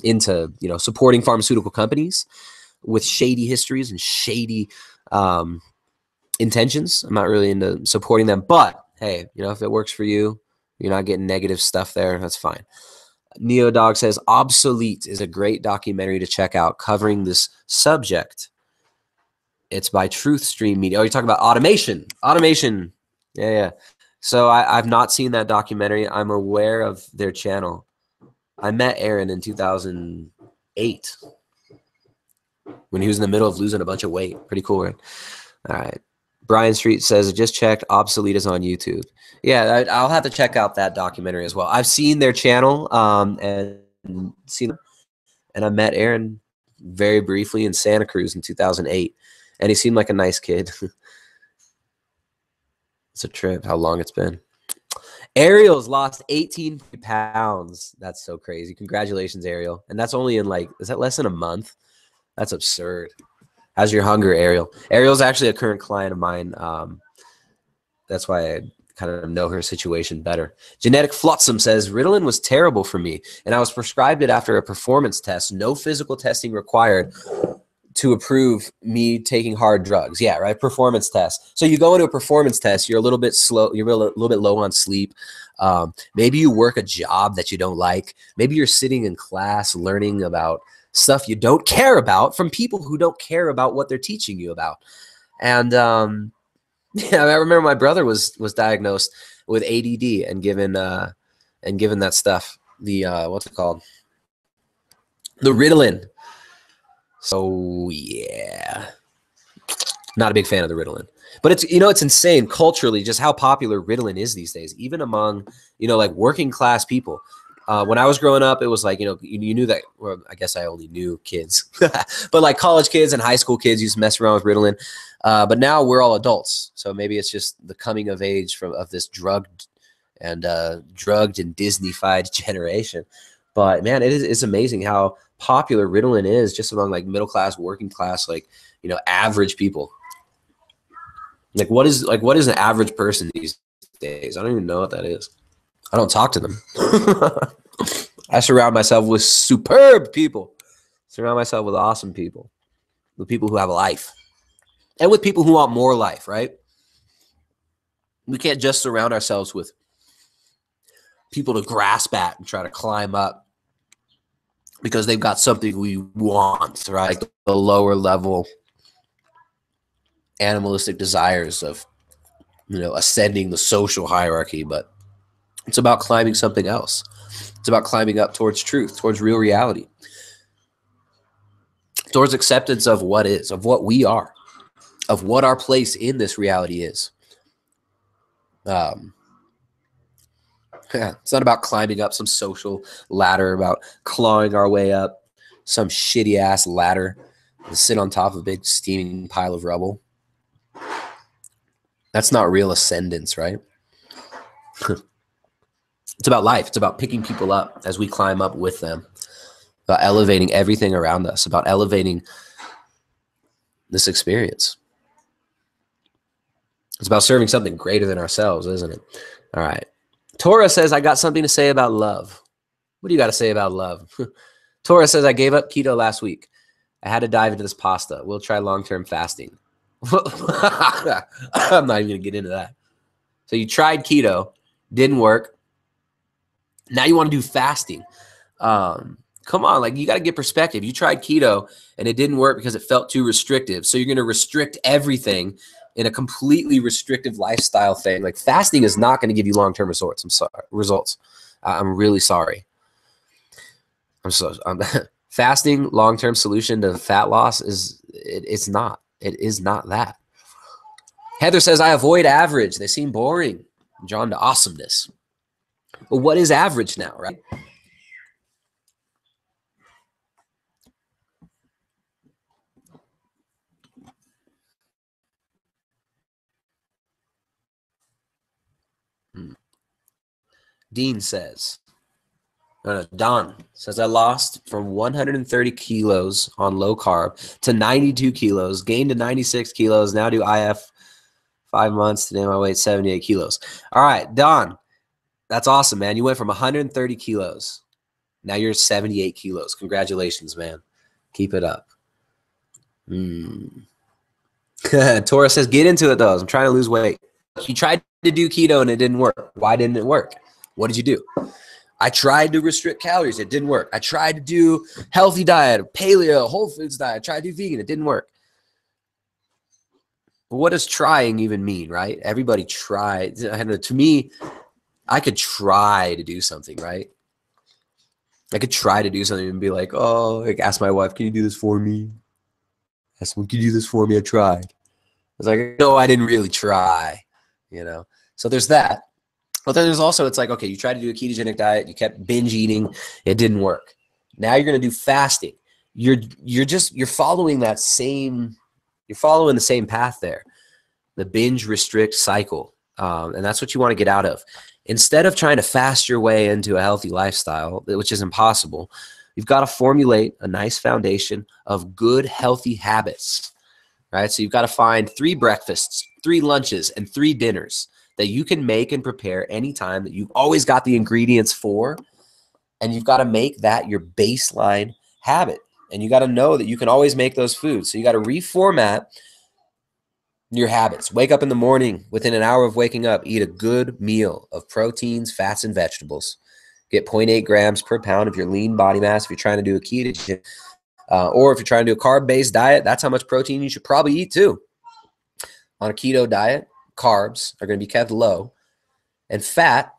into, you know, supporting pharmaceutical companies with shady histories and shady intentions. I'm not really into supporting them. But, hey, you know, if it works for you, you're not getting negative stuff there, that's fine. Neodog says, Obsolete is a great documentary to check out covering this subject. It's by Truth Stream Media. Oh, you're talking about automation. Automation. Yeah. So I've not seen that documentary. I'm aware of their channel. I met Aaron in 2008. when he was in the middle of losing a bunch of weight. Pretty cool, right? All right. Brian Street says, just checked, Obsolete is on YouTube. Yeah, I'll have to check out that documentary as well. I've seen their channel and seen, and I met Aaron very briefly in Santa Cruz in 2008, and he seemed like a nice kid. It's a trip how long it's been. Ariel's lost 18 pounds. That's so crazy. Congratulations, Ariel. And that's only in like, is that less than a month? That's absurd. How's your hunger, Ariel? Ariel's actually a current client of mine. That's why I kind of know her situation better. Genetic Flotsam says, Ritalin was terrible for me, and I was prescribed it after a performance test. No physical testing required to approve me taking hard drugs. Yeah, right, performance test. So you go into a performance test, you're a little bit slow, you're a little bit low on sleep. Maybe you work a job that you don't like. Maybe you're sitting in class learning about stuff you don't care about from people who don't care about what they're teaching you about. And yeah, I remember my brother was diagnosed with ADD and given that stuff, the what's it called? The Ritalin. So yeah, not a big fan of the Ritalin. But it's, you know, it's insane culturally just how popular Ritalin is these days, even among, you know, like working class people. When I was growing up, it was like, you know, you knew that, well, I guess I only knew kids, but like college kids and high school kids used to mess around with Ritalin. But now we're all adults. So maybe it's just the coming of age of this drugged and Disney-fied generation. But man, it's amazing how popular Ritalin is just among like middle class, working class, like, you know, average people. Like what is an average person these days? I don't even know what that is. I don't talk to them. I surround myself with superb people. Surround myself with awesome people. With people who have a life. And with people who want more life, right? We can't just surround ourselves with people to grasp at and try to climb up because they've got something we want, right? Like the lower level animalistic desires of, you know, ascending the social hierarchy, but it's about climbing something else. It's about climbing up towards truth, towards real reality, towards acceptance of what is, of what we are, of what our place in this reality is. Yeah, it's not about climbing up some social ladder, about clawing our way up some shitty ass ladder to sit on top of a big steaming pile of rubble. That's not real ascendance, right? It's about life. It's about picking people up as we climb up with them, about elevating everything around us, about elevating this experience. It's about serving something greater than ourselves, isn't it? All right. Tora says, I got something to say about love. What do you got to say about love? Tora says, I gave up keto last week. I had to dive into this pasta. We'll try long-term fasting. I'm not even going to get into that. So you tried keto, didn't work. Now you want to do fasting. Come on, like you got to get perspective. You tried keto and it didn't work because it felt too restrictive. So you're going to restrict everything in a completely restrictive lifestyle thing. Like fasting is not going to give you long-term results. I'm sorry. I'm really sorry. Fasting long-term solution to fat loss it's not. It is not that. Heather says, I avoid average. They seem boring. I'm drawn to awesomeness. But what is average now, right? Dean says, Don says, I lost from 130 kilos on low carb to 92 kilos, gained to 96 kilos, now do IF 5 months. Today my weight 78 kilos. All right, Don, that's awesome, man. You went from 130 kilos. Now you're 78 kilos. Congratulations, man. Keep it up. Tora says, get into it, though. I'm trying to lose weight. You tried to do keto and it didn't work. Why didn't it work? What did you do? I tried to restrict calories. It didn't work. I tried to do healthy diet, paleo, whole foods diet. I tried to do vegan. It didn't work. But what does trying even mean, right? Everybody tried. To me, I could try to do something, right? I could try to do something and be like, oh, like ask my wife, can you do this for me? asked him, "Can you do this for me? I tried." I was like, "No, I didn't really try." So there's that. But then there's also, it's like, okay, you tried to do a ketogenic diet, you kept binge eating, it didn't work. Now you're going to do fasting. You're following the same path there, the binge restrict cycle. And that's what you want to get out of. Instead of trying to fast your way into a healthy lifestyle, which is impossible, you've got to formulate a nice foundation of good, healthy habits, right? So you've got to find 3 breakfasts, 3 lunches, and 3 dinners that you can make and prepare anytime, that you've always got the ingredients for, and you've got to make that your baseline habit. And you got to know that you can always make those foods. So you got to reformat your habits. Wake up in the morning, within an hour of waking up, eat a good meal of proteins, fats, and vegetables. Get 0.8 grams per pound of your lean body mass if you're trying to do a ketogenic, or if you're trying to do a carb-based diet, that's how much protein you should probably eat too. On a keto diet, carbs are going to be kept low, and fat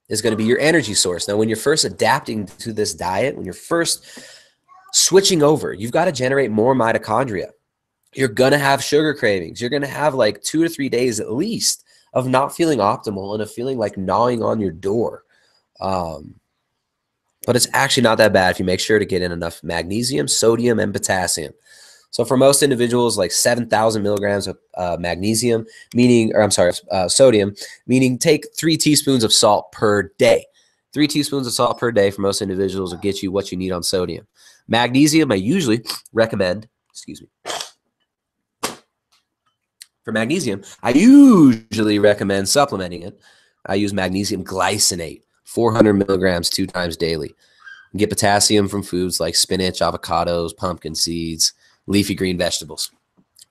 is going to be your energy source. Now, when you're first adapting to this diet, when you're first switching over, you've got to generate more mitochondria. You're going to have sugar cravings. You're going to have like 2 to 3 days at least of not feeling optimal and of feeling like gnawing on your door. But it's actually not that bad if you make sure to get in enough magnesium, sodium, and potassium. So for most individuals, like 7,000 milligrams of sodium, meaning take 3 teaspoons of salt per day. 3 teaspoons of salt per day for most individuals will get you what you need on sodium. Magnesium, I usually recommend, for magnesium, I usually recommend supplementing it. I use magnesium glycinate, 400 milligrams 2 times daily. Get potassium from foods like spinach, avocados, pumpkin seeds, leafy green vegetables.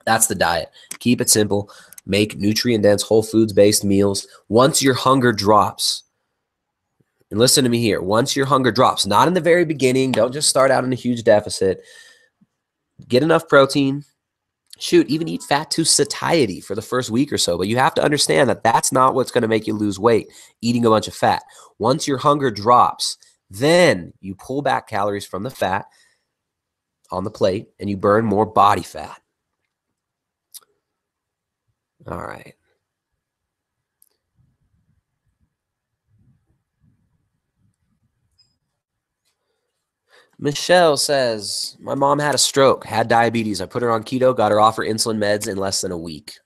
That's the diet. Keep it simple. Make nutrient-dense, whole foods-based meals. Once your hunger drops, and listen to me here, once your hunger drops, not in the very beginning, don't just start out in a huge deficit. Get enough protein. Shoot, even eat fat to satiety for the first week or so. But you have to understand that that's not what's going to make you lose weight, eating a bunch of fat. Once your hunger drops, then you pull back calories from the fat on the plate and you burn more body fat. All right. Michelle says, my mom had a stroke, had diabetes. I put her on keto, got her off her insulin meds in less than a week.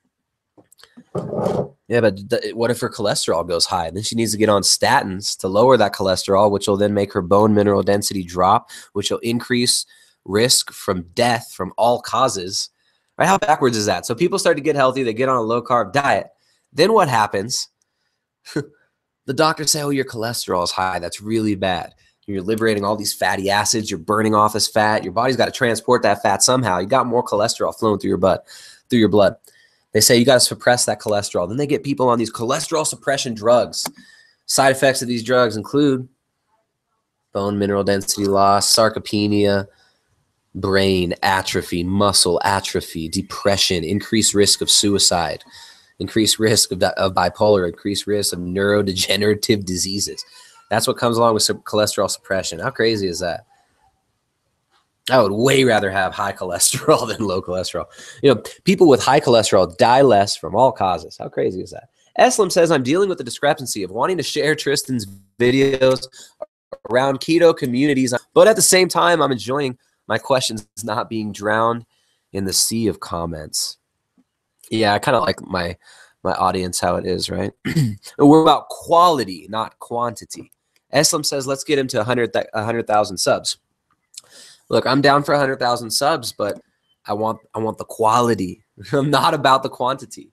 Yeah, but what if her cholesterol goes high? Then she needs to get on statins to lower that cholesterol, which will then make her bone mineral density drop, which will increase risk from death from all causes. Right? How backwards is that? So people start to get healthy. They get on a low-carb diet. Then what happens? The doctors say, oh, your cholesterol is high. That's really bad. You're liberating all these fatty acids. You're burning off this fat. Your body's got to transport that fat somehow. You got more cholesterol flowing through your blood. They say you got to suppress that cholesterol. Then they get people on these cholesterol suppression drugs. Side effects of these drugs include bone mineral density loss, sarcopenia, brain atrophy, muscle atrophy, depression, increased risk of suicide, increased risk of bipolar, increased risk of neurodegenerative diseases. That's what comes along with cholesterol suppression. How crazy is that? I would way rather have high cholesterol than low cholesterol. People with high cholesterol die less from all causes. How crazy is that? Eslam says, I'm dealing with the discrepancy of wanting to share Tristan's videos around keto communities, but at the same time, I'm enjoying my questions not being drowned in the sea of comments. Yeah, I kind of like my audience how it is, right? We're about quality, not quantity. Eslam says, let's get him to 100,000 subs. Look, I'm down for 100,000 subs, but I want the quality. I'm not about the quantity.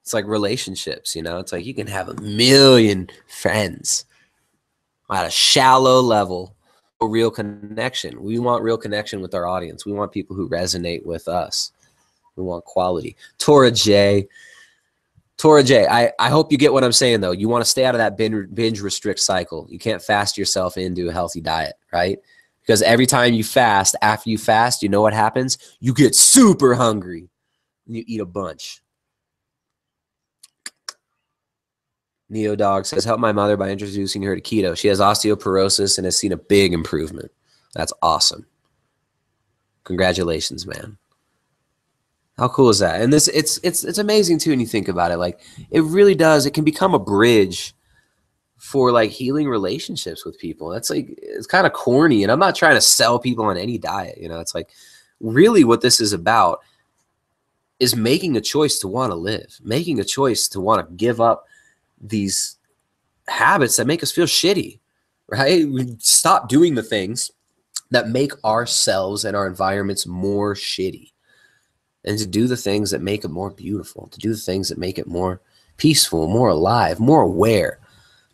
It's like relationships, It's like you can have 1 million friends at a shallow level, a real connection. We want real connection with our audience. We want people who resonate with us. We want quality. Tora J, I hope you get what I'm saying, though. You want to stay out of that binge restrict cycle. You can't fast yourself into a healthy diet, right? Because every time you fast, after you fast, you know what happens? You get super hungry and you eat a bunch. Neo Dog says, help my mother by introducing her to keto. She has osteoporosis and has seen a big improvement. That's awesome. Congratulations, man. How cool is that? And this, it's amazing too when you think about it. Like, it really does. It can become a bridge for like healing relationships with people. That's like, it's kind of corny, and I'm not trying to sell people on any diet. You know, it's like really what this is about is making a choice to want to live, making a choice to want to give up these habits that make us feel shitty, right? We stop doing the things that make ourselves and our environments more shitty, and to do the things that make it more beautiful, to do the things that make it more peaceful, more alive, more aware,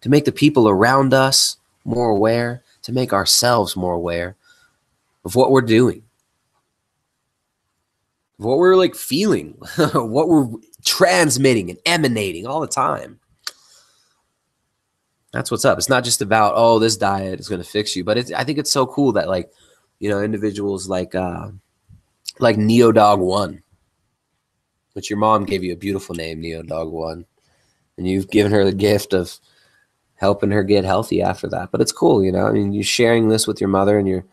to make the people around us more aware, to make ourselves more aware of what we're doing, of what we're like feeling, what we're transmitting and emanating all the time. That's what's up. It's not just about, oh, this diet is going to fix you, but I think it's so cool that, like, you know, individuals like Neo Dog One, which your mom gave you a beautiful name, Neo Dog One, and you've given her the gift of helping her get healthy after that. But it's cool, you know. I mean, you're sharing this with your mother, and you're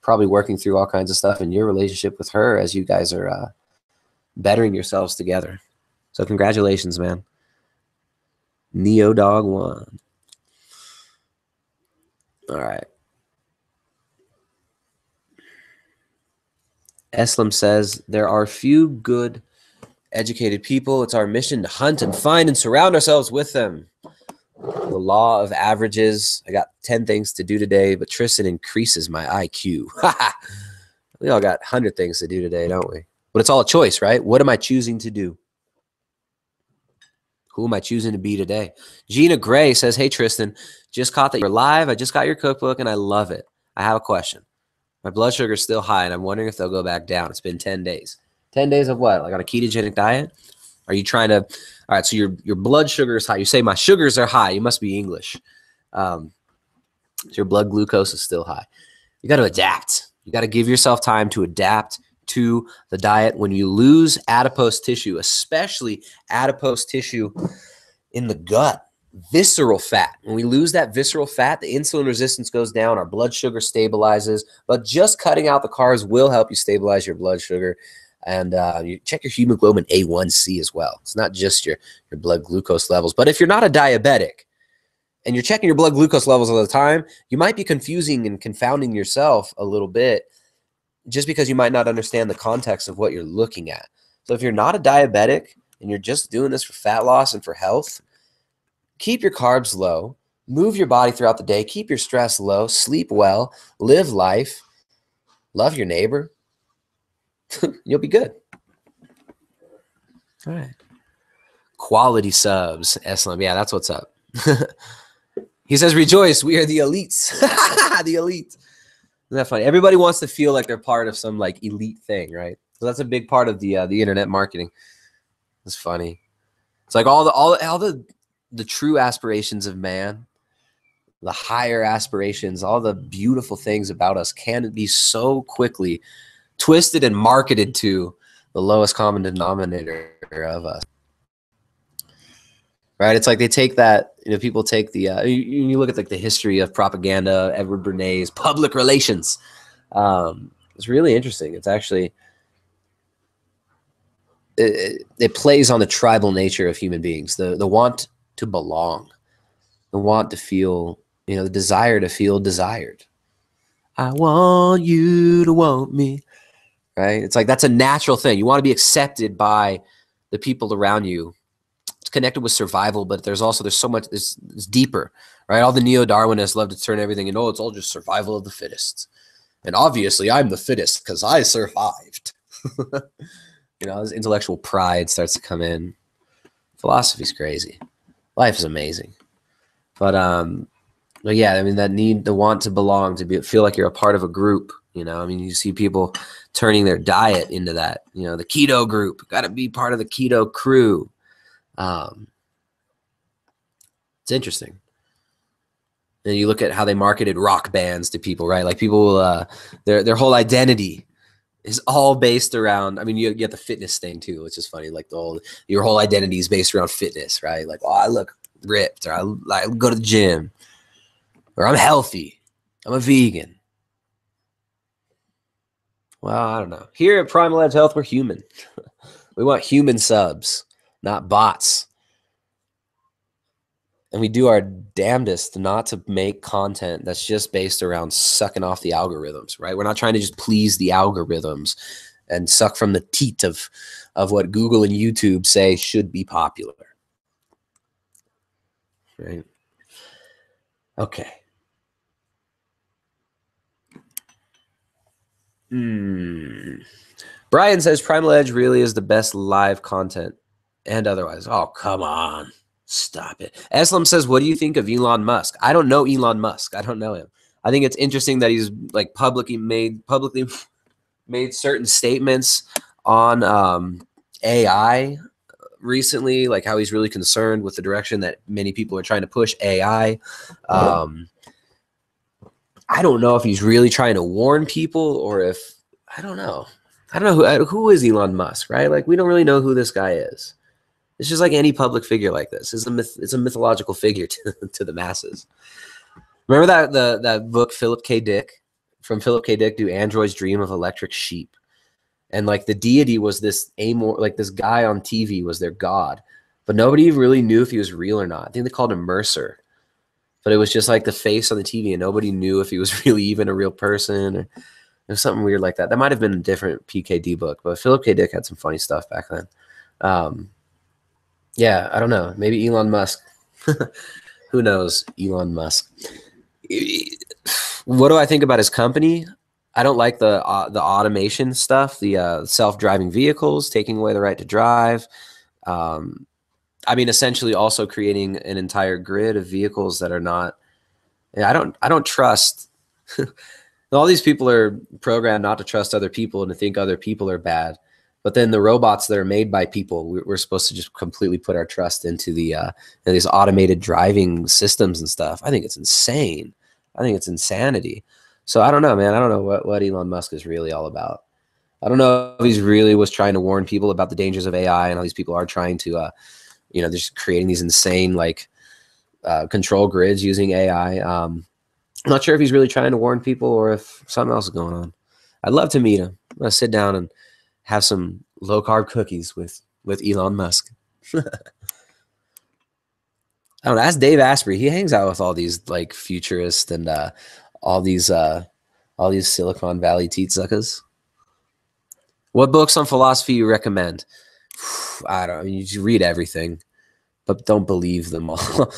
probably working through all kinds of stuff in your relationship with her as you guys are bettering yourselves together. So congratulations, man. Neo Dog One. All right. Eslam says, there are few good, educated people. It's our mission to hunt and find and surround ourselves with them. The law of averages. I got 10 things to do today, but Tristan increases my IQ. We all got 100 things to do today, don't we? But it's all a choice, right? What am I choosing to do? Who am I choosing to be today? Gina Gray says, hey, Tristan, just caught that you're live. I just got your cookbook, and I love it. I have a question. My blood sugar is still high, and I'm wondering if they'll go back down. It's been 10 days. 10 days of what? Like on a ketogenic diet? Are you trying to – all right, so your blood sugar is high. You say my sugars are high. You must be English. So your blood glucose is still high. You got to adapt. You got to give yourself time to adapt to the diet. When you lose adipose tissue, especially adipose tissue in the gut, visceral fat. When we lose that visceral fat, the insulin resistance goes down, our blood sugar stabilizes, but just cutting out the carbs will help you stabilize your blood sugar. And you check your hemoglobin A1C as well. It's not just your blood glucose levels. But if you're not a diabetic and you're checking your blood glucose levels all the time, you might be confusing and confounding yourself a little bit just because you might not understand the context of what you're looking at. So if you're not a diabetic and you're just doing this for fat loss and for health, keep your carbs low, move your body throughout the day, keep your stress low, sleep well, live life, love your neighbor. You'll be good. All right. Quality subs, Eslam. Yeah, that's what's up. He says, rejoice, we are the elites. The elite. Isn't that funny? Everybody wants to feel like they're part of some like elite thing, right? So that's a big part of the internet marketing. It's funny. It's like all the true aspirations of man, the higher aspirations, all the beautiful things about us can be so quickly twisted and marketed to the lowest common denominator of us. Right? It's like they take that, you know, people take the, you look at like the history of propaganda, Edward Bernays, public relations. It's really interesting. It's actually, it plays on the tribal nature of human beings, the want to belong, the want to feel, you know, the desire to feel desired. I want you to want me, right? It's like that's a natural thing. You want to be accepted by the people around you. It's connected with survival, but there's so much, it's deeper, right? All the neo-Darwinists love to turn everything into, it's all just survival of the fittest. And obviously I'm the fittest because I survived. You know, this intellectual pride starts to come in. Philosophy's crazy. Life is amazing. But yeah, I mean, the want to belong, to feel like you're a part of a group, you know, I mean, you see people turning their diet into that, you know, the keto group, got to be part of the keto crew. It's interesting. And you look at how they marketed rock bands to people, right? Like people, their whole identity is all based around, I mean, you get the fitness thing too, which is funny. Like your whole identity is based around fitness, right? Like, oh, I look ripped, or I go to the gym, or I'm healthy, I'm a vegan. Well, I don't know. Here at Primal Edge Health, we're human. We want human subs, not bots. And we do our damnedest not to make content that's just based around sucking off the algorithms, right? We're not trying to just please the algorithms and suck from the teat of what Google and YouTube say should be popular. Right? Okay. Brian says Primal Edge really is the best live content and otherwise. Oh, come on. Stop it. Eslam says, what do you think of Elon Musk? I don't know Elon Musk. I don't know him. I think it's interesting that he's like publicly made certain statements on AI recently, like how he's really concerned with the direction that many people are trying to push AI. I don't know if he's really trying to warn people or if, I don't know. I don't know who is Elon Musk, right? Like, we don't really know who this guy is. It's just like any public figure like this. It's a mythological figure to the masses. Remember that book, Philip K. Dick? From Philip K. Dick, Do Androids Dream of Electric Sheep? And like the deity was this this guy on TV was their god. But nobody really knew if he was real or not. I think they called him Mercer. But it was just like the face on the TV, and nobody knew if he was really even a real person. Or it was something weird like that. That might have been a different PKD book, but Philip K. Dick had some funny stuff back then. Yeah, I don't know. Maybe Elon Musk. Who knows? Elon Musk. What do I think about his company? I don't like the automation stuff, the self-driving vehicles, taking away the right to drive. I mean, essentially also creating an entire grid of vehicles that are not. I don't trust. All these people are programmed not to trust other people and to think other people are bad. But then the robots that are made by people, we're supposed to just completely put our trust into these automated driving systems and stuff. I think it's insane. I think it's insanity. So I don't know, man. I don't know what Elon Musk is really all about. I don't know if he's really was trying to warn people about the dangers of AI and how these people are trying to, they're just creating these insane control grids using AI. I'm not sure if he's really trying to warn people or if something else is going on. I'd love to meet him. I'm gonna sit down and have some low carb cookies with Elon Musk. I don't know. Ask Dave Asprey. He hangs out with all these like futurists and all these Silicon Valley teat suckers. What books on philosophy you recommend? I don't know. You just read everything, but don't believe them all.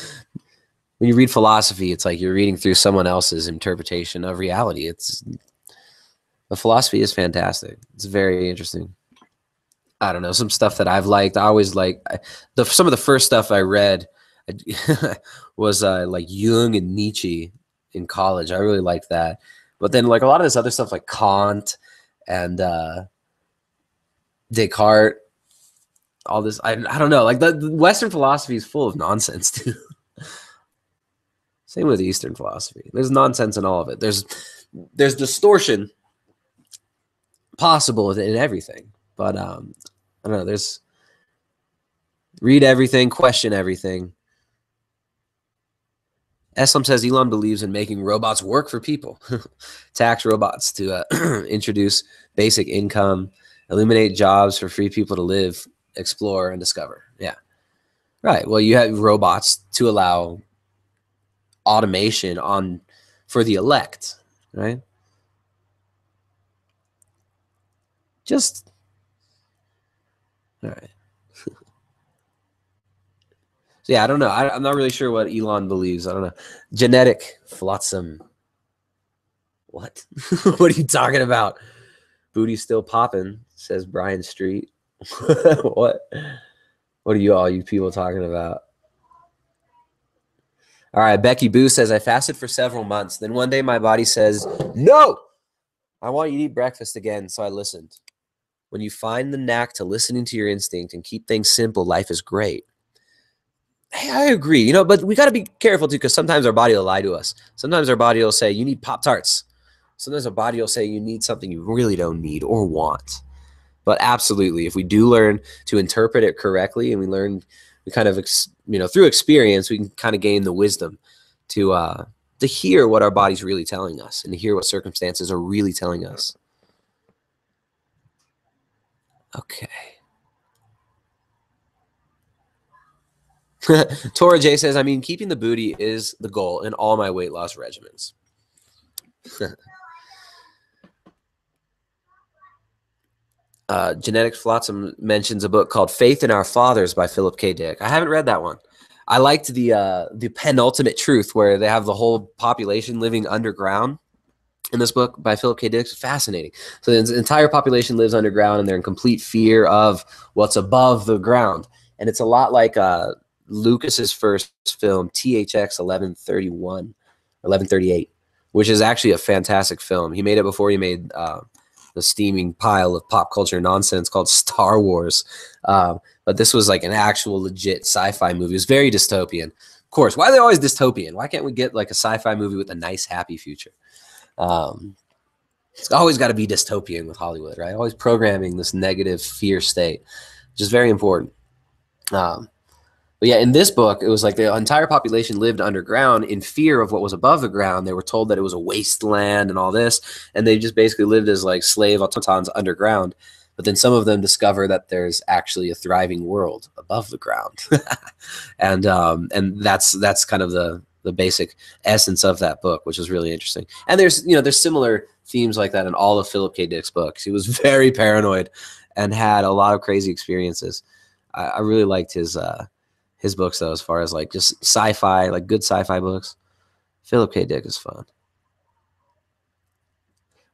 When you read philosophy, it's like you're reading through someone else's interpretation of reality. The philosophy is fantastic. It's very interesting. I don't know. Some stuff that I've liked. I always like some of the first stuff I read was like Jung and Nietzsche in college. I really liked that. But then like a lot of this other stuff like Kant and Descartes, all this, I don't know. Like the Western philosophy is full of nonsense too. Same with Eastern philosophy. There's nonsense in all of it. There's distortion possible in everything, but I don't know. There's read everything, question everything. Eslam says Elon believes in making robots work for people, tax robots to introduce basic income, eliminate jobs for free people to live, explore, and discover. Yeah, right. Well, you have robots to allow automation for the elect, right? Just all right. So yeah, I don't know. I'm not really sure what Elon believes. I don't know. Genetic flotsam. What? What are you talking about? Booty still popping, says Brian Street. What? What are you people talking about? All right, Becky Boo says, I fasted for several months. Then one day my body says, no, I want you to eat breakfast again. So I listened. When you find the knack to listening to your instinct and keep things simple, life is great. Hey, I agree, but we got to be careful too, because sometimes our body will lie to us. Sometimes our body will say, you need Pop-Tarts. Sometimes our body will say you need something you really don't need or want. But absolutely, if we do learn to interpret it correctly and we kind of, through experience, we can kind of gain the wisdom to hear what our body's really telling us and to hear what circumstances are really telling us. Okay. Tora J says, I mean, keeping the booty is the goal in all my weight loss regimens. Genetics Flotsam mentions a book called Faith in Our Fathers by Philip K. Dick. I haven't read that one. I liked the penultimate truth where they have the whole population living underground in this book by Philip K. Dick. It's fascinating. So the entire population lives underground and they're in complete fear of what's above the ground. And it's a lot like Lucas's first film, THX 1131, 1138, which is actually a fantastic film. He made it before he made the steaming pile of pop culture nonsense called Star Wars. But this was like an actual legit sci-fi movie. It was very dystopian. Of course, why are they always dystopian? Why can't we get like a sci-fi movie with a nice, happy future? It's always got to be dystopian with Hollywood, right? Always programming this negative fear state, which is very important. But yeah, in this book, it was like the entire population lived underground in fear of what was above the ground. They were told that it was a wasteland and all this, and they just basically lived as like slave automatons underground. But then some of them discover that there's actually a thriving world above the ground, and that's kind of the basic essence of that book, which is really interesting. And there's similar themes like that in all of Philip K. Dick's books. He was very paranoid and had a lot of crazy experiences. I really liked his books though, as far as like just sci-fi, like good sci-fi books. Philip K. Dick is fun.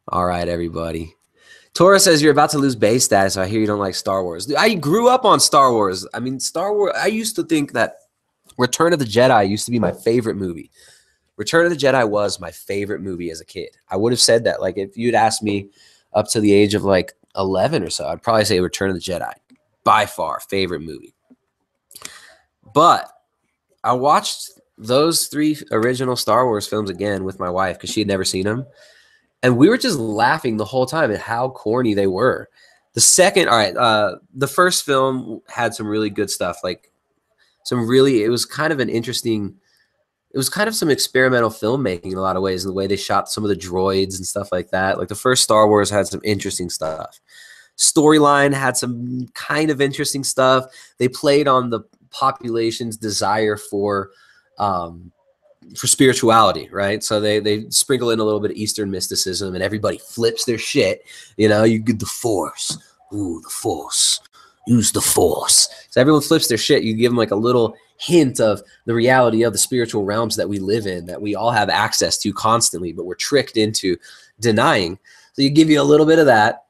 All right, everybody. Tora says you're about to lose base status. So I hear you don't like Star Wars. I grew up on Star Wars. I mean, Star Wars, I used to think that Return of the Jedi used to be my favorite movie. Return of the Jedi was my favorite movie as a kid. I would have said that. Like if you'd asked me up to the age of like 11 or so, I'd probably say Return of the Jedi. By far, favorite movie. But I watched those 3 original Star Wars films again with my wife because she had never seen them. And we were just laughing the whole time at how corny they were. The first film had some really good stuff. Like it was kind of some experimental filmmaking in a lot of ways, in the way they shot some of the droids and stuff like that. Like the first Star Wars had some interesting stuff. Storyline had some kind of interesting stuff. They played on the population's desire for spirituality, right? So they sprinkle in a little bit of Eastern mysticism, and everybody flips their shit. You get the Force. Ooh, the Force. Use the Force. So everyone flips their shit. You give them like a little hint of the reality of the spiritual realms that we live in, that we all have access to constantly, but we're tricked into denying. So you give you a little bit of that,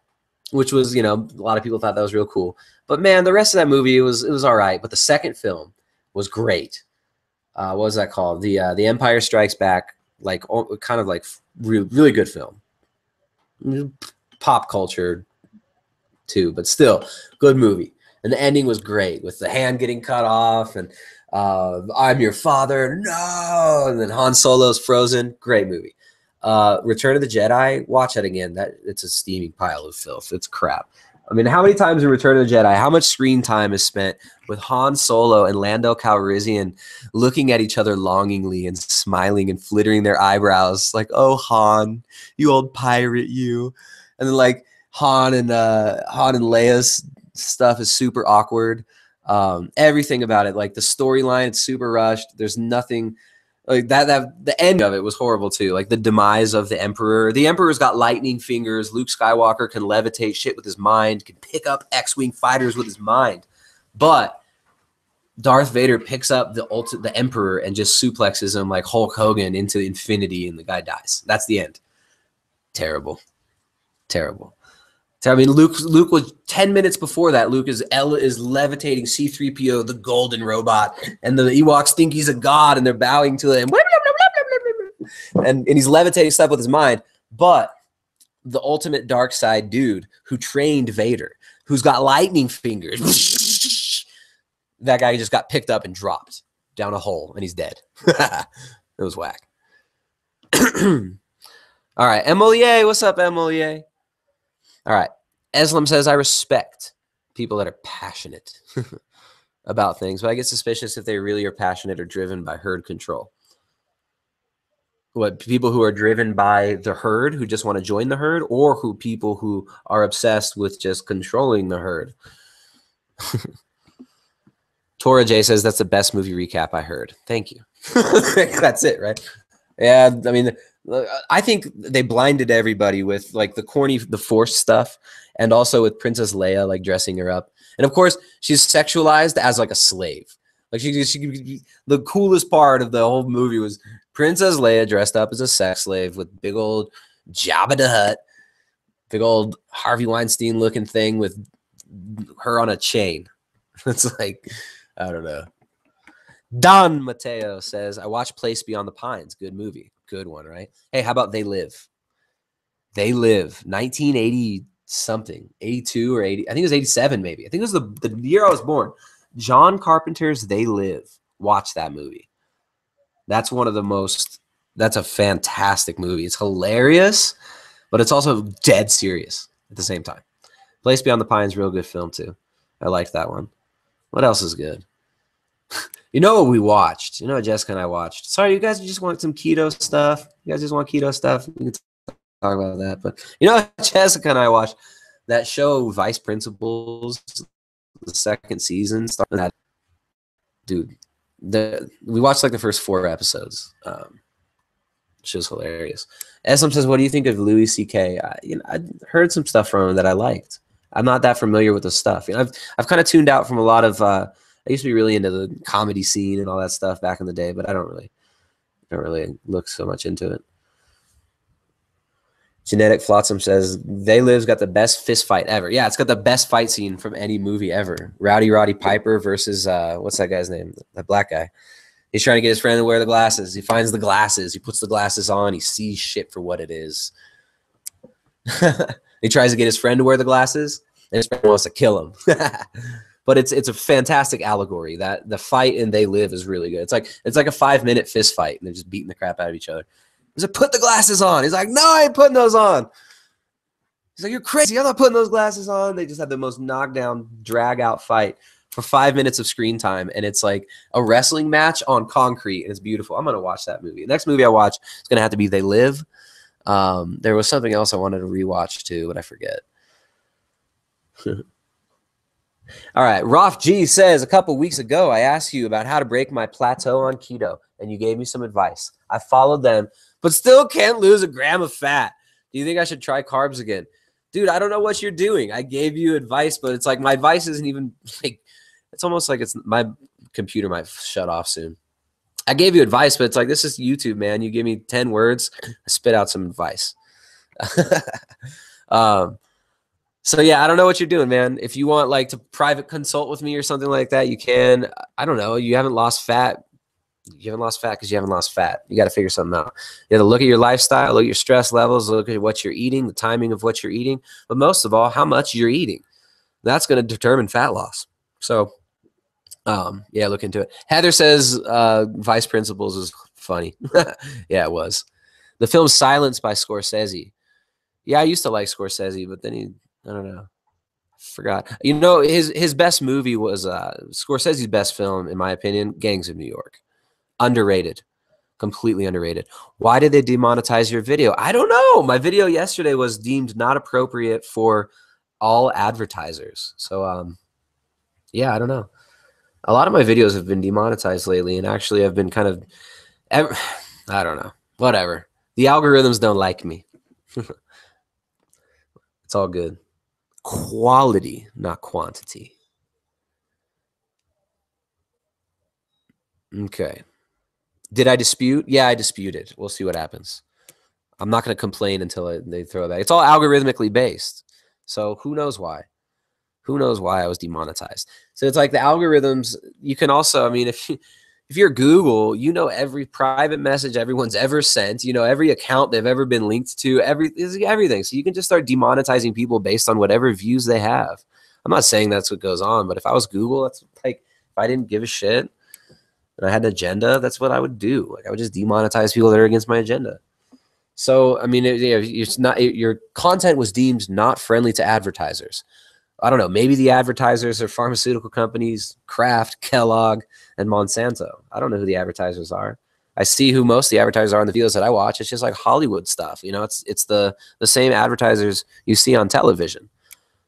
which was, a lot of people thought that was real cool. But man, the rest of that movie, it was all right. But the second film was great. What was that called? The Empire Strikes Back, like kind of like really good film. Pop culture too, but still good movie. And the ending was great with the hand getting cut off and I'm your father, no, and then Han Solo's frozen. Great movie. Return of the Jedi, watch that again. It's a steaming pile of filth. It's crap. I mean, how many times in Return of the Jedi, how much screen time is spent with Han Solo and Lando Calrissian looking at each other longingly and smiling and flittering their eyebrows like, oh, Han, you old pirate, you. And then like Han and Leia's stuff is super awkward. Everything about it, like the storyline, it's super rushed. There's nothing like that. The end of it was horrible too. Like the demise of the Emperor. The Emperor's got lightning fingers. Luke Skywalker can levitate shit with his mind, can pick up X-Wing fighters with his mind. But Darth Vader picks up the Emperor and just suplexes him like Hulk Hogan into infinity, and the guy dies. That's the end. Terrible. I mean, Luke was 10 minutes before that. Luke is levitating C-3PO, the golden robot, and the Ewoks think he's a god, and they're bowing to him. And he's levitating stuff with his mind. But the ultimate dark side dude who trained Vader, who's got lightning fingers, that guy just got picked up and dropped down a hole, and he's dead. It was whack. All right, Emilier, what's up, Emilier? All right. Eslam says, I respect people that are passionate about things, but I get suspicious if they really are passionate or driven by herd control. What, people who are driven by the herd, who just want to join the herd, or who people who are obsessed with just controlling the herd? Tora J says that's the best movie recap I heard. Thank you. That's it, right? Yeah, I mean, I think they blinded everybody with like the Force stuff, and also with Princess Leia like dressing her up, and of course she's sexualized as like a slave. Like she the coolest part of the whole movie was Princess Leia dressed up as a sex slave with big old Jabba the Hutt, big old Harvey Weinstein looking thing with her on a chain. It's like, I don't know. Don Mateo says, I watched Place Beyond the Pines. Good movie. Good one, right? Hey, how about They Live? They Live, 1980 something, 82 or 80. I think it was 87 maybe. I think it was the year I was born. John Carpenter's They Live. Watch that movie. That's that's a fantastic movie. It's hilarious, but it's also dead serious at the same time. Place Beyond the Pines, real good film too. I liked that one. What else is good? You know what we watched? You know what Jessica and I watched? Sorry, you guys just want some keto stuff? You guys just want keto stuff? We can talk about that. But you know what Jessica and I watched? That show, Vice Principals, the second season. That, dude, we watched like the first 4 episodes. Show's hilarious. Eslam says, what do you think of Louis C.K.? I heard some stuff from him that I liked. I'm not that familiar with the stuff. I've kind of tuned out from a lot of I used to be really into the comedy scene and all that stuff back in the day, but I don't really look so much into it. Genetic Flotsam says, They Live's got the best fist fight ever. Yeah, it's got the best fight scene from any movie ever. Rowdy Roddy Piper versus what's that guy's name? That black guy. He's trying to get his friend to wear the glasses. He finds the glasses. He puts the glasses on. He sees shit for what it is. He tries to get his friend to wear the glasses, and his friend wants to kill him. But it's a fantastic allegory. That the fight in They Live is really good. It's like a 5-minute fist fight, and they're just beating the crap out of each other. He's like, put the glasses on. He's like, no, I ain't putting those on. He's like, you're crazy. I'm not putting those glasses on. They just had the most knockdown, drag-out fight for 5 minutes of screen time, and it's like a wrestling match on concrete, and it's beautiful. I'm gonna watch that movie. The next movie I watch is gonna have to be They Live. There was something else I wanted to rewatch too, but I forget. All right, Roth G says, a couple weeks ago, I asked you about how to break my plateau on keto, and you gave me some advice. I followed them, but still can't lose a gram of fat. Do you think I should try carbs again? Dude, I don't know what you're doing. I gave you advice, but it's like my advice isn't even like, it's almost like my computer might shut off soon. I gave you advice, but it's like, this is YouTube, man. You give me 10 words, I spit out some advice. So yeah, I don't know what you're doing, man. If you want like to private consult with me or something like that, you can. I don't know. You haven't lost fat. You haven't lost fat because you haven't lost fat. You got to figure something out. You got to look at your lifestyle, look at your stress levels, look at what you're eating, the timing of what you're eating, but most of all, how much you're eating. That's going to determine fat loss. So yeah, look into it. Heather says Vice Principals is funny. Yeah, it was. The film Silence by Scorsese. Yeah, I used to like Scorsese, but then I don't know. I forgot. You know, his best movie was Scorsese's best film, in my opinion, Gangs of New York. Underrated. Completely underrated. Why did they demonetize your video? I don't know. My video yesterday was deemed not appropriate for all advertisers. So, yeah, I don't know. A lot of my videos have been demonetized lately, and actually I've been kind of, I don't know. Whatever. The algorithms don't like me. It's all good. Quality, not quantity. Okay. Did I dispute? Yeah, I disputed. We'll see what happens. I'm not going to complain until they throw it back. It's all algorithmically based. So who knows why? Who knows why I was demonetized? So it's like the algorithms, you can also, I mean, if you're Google, you know every private message everyone's ever sent, you know every account they've ever been linked to, everything. So you can just start demonetizing people based on whatever views they have. I'm not saying that's what goes on, but if I was Google, that's like, if I didn't give a shit and I had an agenda, that's what I would do. Like I would just demonetize people that are against my agenda. So, I mean, it's not, your content was deemed not friendly to advertisers. I don't know. Maybe the advertisers are pharmaceutical companies, Kraft, Kellogg, and Monsanto. I don't know who the advertisers are. I see who most of the advertisers are in the videos that I watch. It's just like Hollywood stuff. You know, it's the same advertisers you see on television.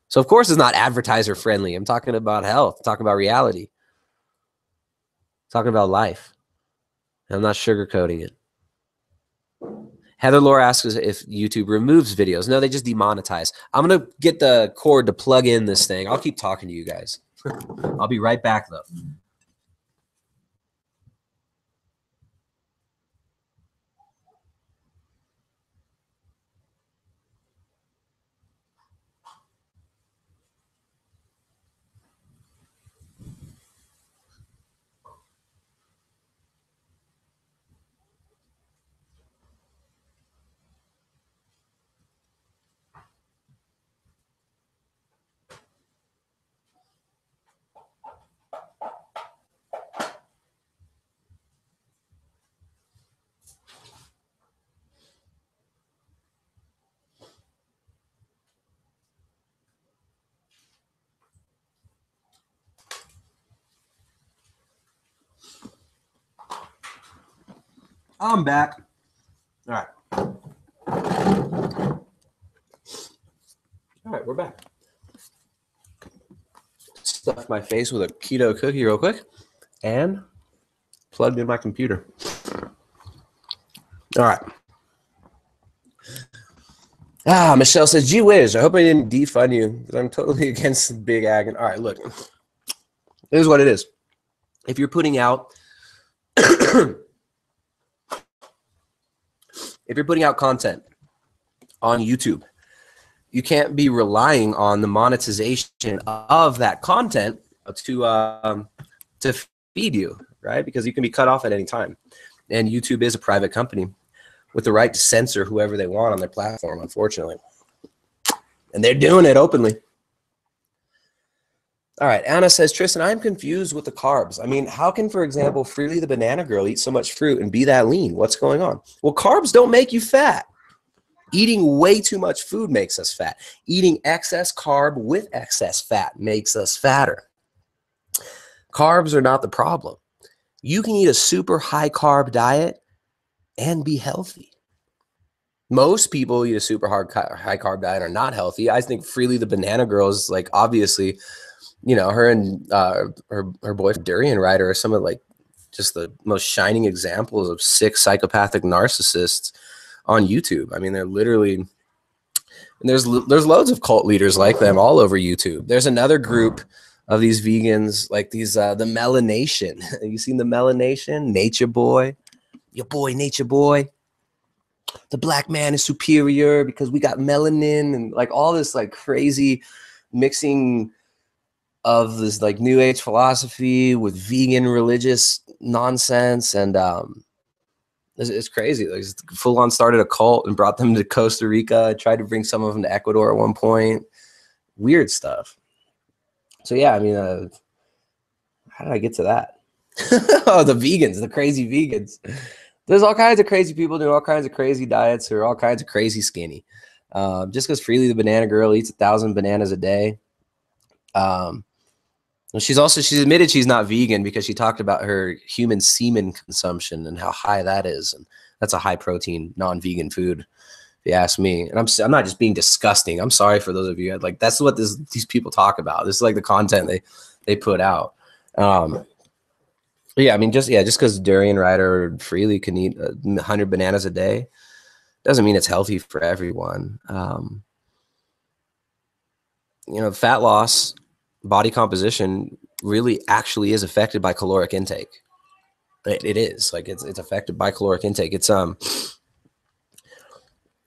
So of course it's not advertiser friendly. I'm talking about health, I'm talking about reality, I'm talking about life. I'm not sugarcoating it. Heather Laura asks if YouTube removes videos. No, they just demonetize. I'm going to get the cord to plug in this thing. I'll keep talking to you guys. I'll be right back, though. I'm back. All right. All right, we're back. Stuffed my face with a keto cookie real quick and plugged in my computer. All right. Michelle says, gee whiz, I hope I didn't defund you because I'm totally against big ag. All right, look, here's what it is. If you're putting out if you're putting out content on YouTube, you can't be relying on the monetization of that content to feed you, right? Because you can be cut off at any time. And YouTube is a private company with the right to censor whoever they want on their platform, unfortunately. And they're doing it openly. All right, Anna says, Tristan, I'm confused with the carbs. I mean, how can, for example, Freely the Banana Girl eat so much fruit and be that lean? What's going on? Well, carbs don't make you fat. Eating way too much food makes us fat. Eating excess carb with excess fat makes us fatter. Carbs are not the problem. You can eat a super high carb diet and be healthy. Most people eat a super high carb diet are not healthy. I think Freely the Banana Girl is like, obviously, you know, her and her boyfriend Durian Rider are some of like just the most shining examples of sick psychopathic narcissists on YouTube. I mean, they're literally, and there's loads of cult leaders like them all over YouTube. There's another group of these vegans, like these the Melanation. Have you seen the Melanation? Nature Boy, your boy Nature Boy. The black man is superior because we got melanin, and like all this like crazy mixing of this like new age philosophy with vegan religious nonsense. And it's crazy. Like, full on started a cult and brought them to Costa Rica. Tried to bring some of them to Ecuador at one point. Weird stuff. So yeah, I mean, how did I get to that? Oh, the vegans, the crazy vegans. There's all kinds of crazy people doing all kinds of crazy diets who are all kinds of crazy skinny. Just because Freely the Banana Girl eats 1,000 bananas a day. She's admitted she's not vegan because she talked about her human semen consumption and how high that is. And that's a high protein, non-vegan food, if you ask me. And I'm not just being disgusting. I'm sorry for those of you. Like, that's what these people talk about. This is like the content they put out. Yeah, I mean, just because Durian Rider Freely can eat 100 bananas a day doesn't mean it's healthy for everyone. You know, fat loss, body composition really actually is affected by caloric intake. It is like it's affected by caloric intake. It's you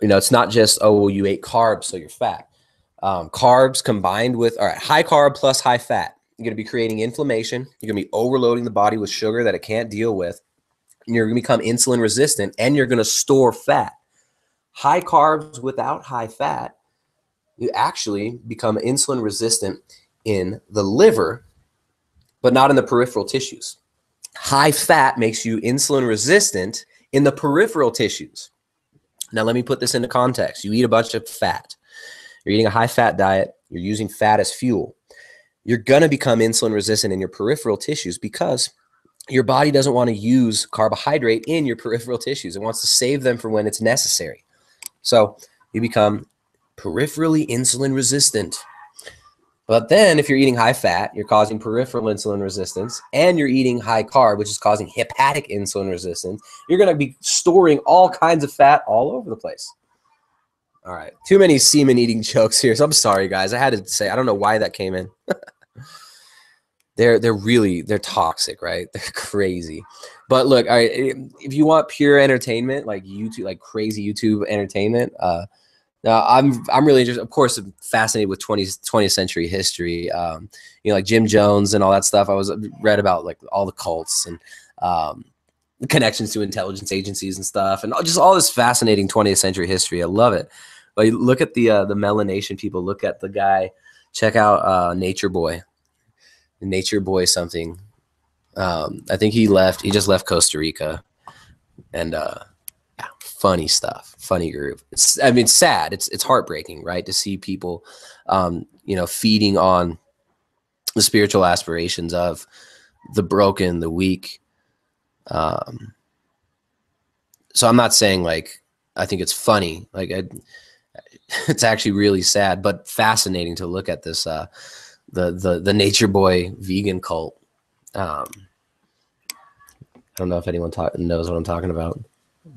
know, it's not just, oh, well, you ate carbs so you're fat. Carbs combined with, all right, high carb plus high fat, you're going to be creating inflammation. You're going to be overloading the body with sugar that it can't deal with. And you're going to become insulin resistant, and you're going to store fat. High carbs without high fat, you actually become insulin resistant in the liver, but not in the peripheral tissues. High fat makes you insulin resistant in the peripheral tissues. Now, let me put this into context. You eat a bunch of fat. You're eating a high fat diet. You're using fat as fuel. You're going to become insulin resistant in your peripheral tissues because your body doesn't want to use carbohydrate in your peripheral tissues. It wants to save them for when it's necessary. So you become peripherally insulin resistant. But then if you're eating high fat, you're causing peripheral insulin resistance, and you're eating high carb, which is causing hepatic insulin resistance. You're going to be storing all kinds of fat all over the place. All right. Too many semen eating jokes here. So I'm sorry, guys. I had to say, I don't know why that came in. They're toxic, right? They're crazy. But look, all right, if you want pure entertainment, like YouTube, like crazy YouTube entertainment, I'm really interested. Of course, I'm fascinated with 20th century history. Like Jim Jones and all that stuff. I read about like all the cults and the connections to intelligence agencies and stuff, and just all this fascinating 20th century history. I love it. But look at the melanation people. Look at the guy. Check out Nature Boy. Nature Boy something. I think he just left Costa Rica, and funny stuff, funny group. It's sad. It's heartbreaking, right, to see people, feeding on the spiritual aspirations of the broken, the weak. So I'm not saying like I think it's funny. Like it's actually really sad, but fascinating to look at this. The Nature Boy vegan cult. I don't know if anyone knows what I'm talking about.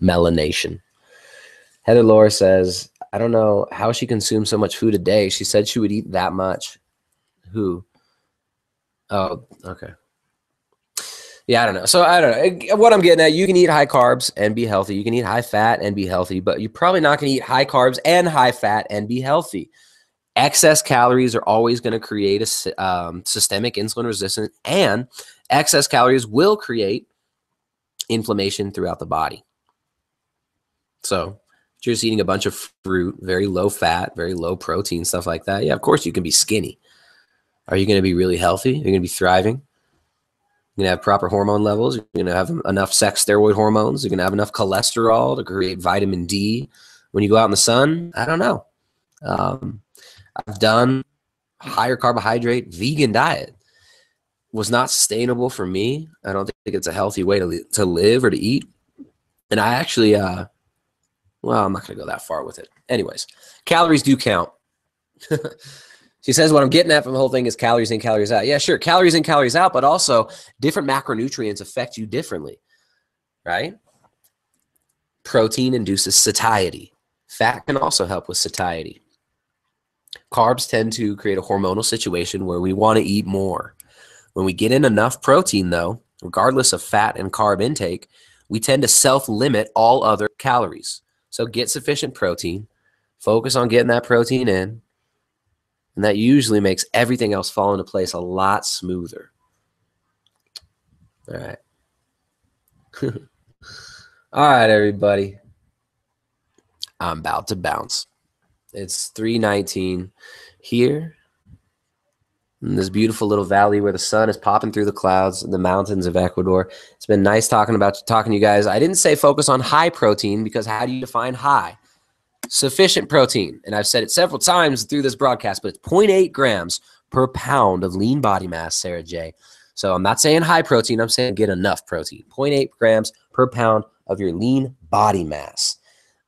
Melanation. Heather Laura says, I don't know how she consumes so much food a day. She said she would eat that much. Who? Oh, okay. Yeah, I don't know. So I don't know. What I'm getting at, you can eat high carbs and be healthy. You can eat high fat and be healthy, but you're probably not going to eat high carbs and high fat and be healthy. Excess calories are always going to create a systemic insulin resistance, and excess calories will create inflammation throughout the body. So if you're just eating a bunch of fruit, very low fat, very low protein, stuff like that, yeah, of course you can be skinny. Are you going to be really healthy? You're going to be thriving? You're going to have proper hormone levels? You're going to have enough sex steroid hormones? You're going to have enough cholesterol to create vitamin D when you go out in the sun? I don't know. I've done higher carbohydrate vegan diet. Was not sustainable for me. I don't think it's a healthy way to live or to eat. And I actually, I'm not going to go that far with it. Anyways, calories do count. She says what I'm getting at from the whole thing is calories in, calories out. Yeah, sure, calories in, calories out, but also different macronutrients affect you differently, right? Protein induces satiety. Fat can also help with satiety. Carbs tend to create a hormonal situation where we want to eat more. When we get in enough protein, though, regardless of fat and carb intake, we tend to self-limit all other calories. So get sufficient protein, focus on getting that protein in, and that usually makes everything else fall into place a lot smoother. All right. All right, everybody. I'm about to bounce. It's 3:19 here in this beautiful little valley where the sun is popping through the clouds in the mountains of Ecuador. It's been nice talking to you guys. I didn't say focus on high protein because how do you define high? Sufficient protein. And I've said it several times through this broadcast, but it's 0.8 grams per pound of lean body mass, Sarah J. So I'm not saying high protein. I'm saying get enough protein. 0.8 grams per pound of your lean body mass.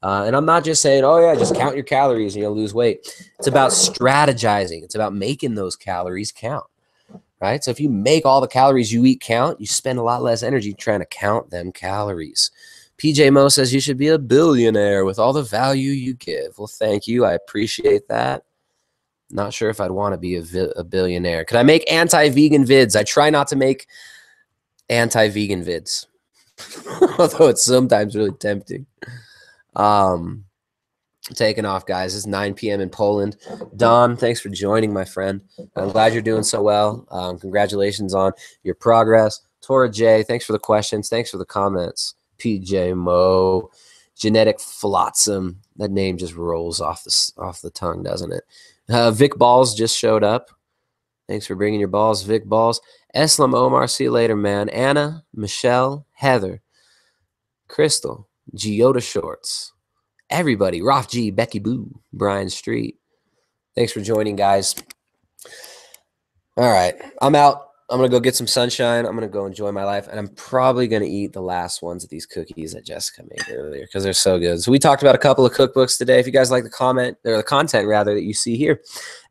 And I'm not just saying, oh, yeah, just count your calories and you'll lose weight. It's about strategizing. It's about making those calories count, right? So if you make all the calories you eat count, you spend a lot less energy trying to count them calories. PJ Mo says you should be a billionaire with all the value you give. Well, thank you. I appreciate that. Not sure if I'd want to be a billionaire. Could I make anti-vegan vids? I try not to make anti-vegan vids, although it's sometimes really tempting. Taking off, guys. It's 9 p.m. in Poland. Don, thanks for joining, my friend. I'm glad you're doing so well. Congratulations on your progress. Tora J, thanks for the questions. Thanks for the comments. PJ Mo, Genetic Flotsam. That name just rolls off the tongue, doesn't it? Vic Balls just showed up. Thanks for bringing your balls, Vic Balls. Eslam Omar, see you later, man. Anna, Michelle, Heather, Crystal, Giota Shorts, everybody, Roth G, Becky Boo, Brian Street. Thanks for joining, guys. All right, I'm out. I'm going to go get some sunshine. I'm going to go enjoy my life. And I'm probably going to eat the last ones of these cookies that Jessica made earlier because they're so good. So we talked about a couple of cookbooks today. If you guys like the content rather that you see here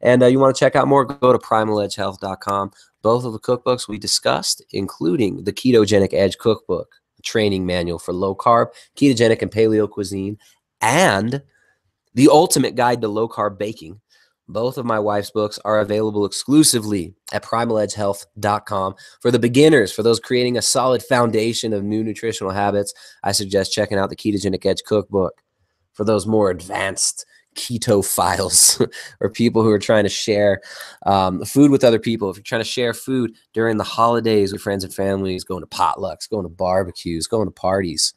and you want to check out more, go to primaledgehealth.com. Both of the cookbooks we discussed, including the Ketogenic Edge cookbook, a training manual for low carb, ketogenic, and paleo cuisine, and the ultimate guide to low carb baking. Both of my wife's books are available exclusively at primaledgehealth.com. For the beginners, for those creating a solid foundation of new nutritional habits, I suggest checking out the Ketogenic Edge cookbook. For those more advanced keto files or people who are trying to share food with other people, if you're trying to share food during the holidays with friends and families, going to potlucks, going to barbecues, going to parties,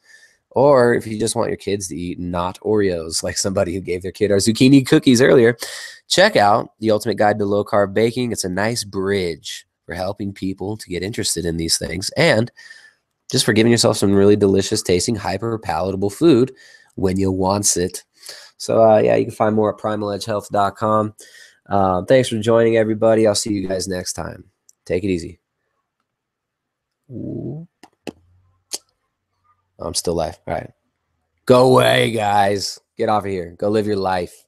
or if you just want your kids to eat not Oreos, like somebody who gave their kid our zucchini cookies earlier, check out The Ultimate Guide to Low Carb Baking. It's a nice bridge for helping people to get interested in these things and just for giving yourself some really delicious tasting, hyper palatable food when you wants it. So yeah, you can find more at primaledgehealth.com. Thanks for joining, everybody. I'll see you guys next time. Take it easy. Ooh. I'm still live. All right. Go away, guys. Get off of here. Go live your life.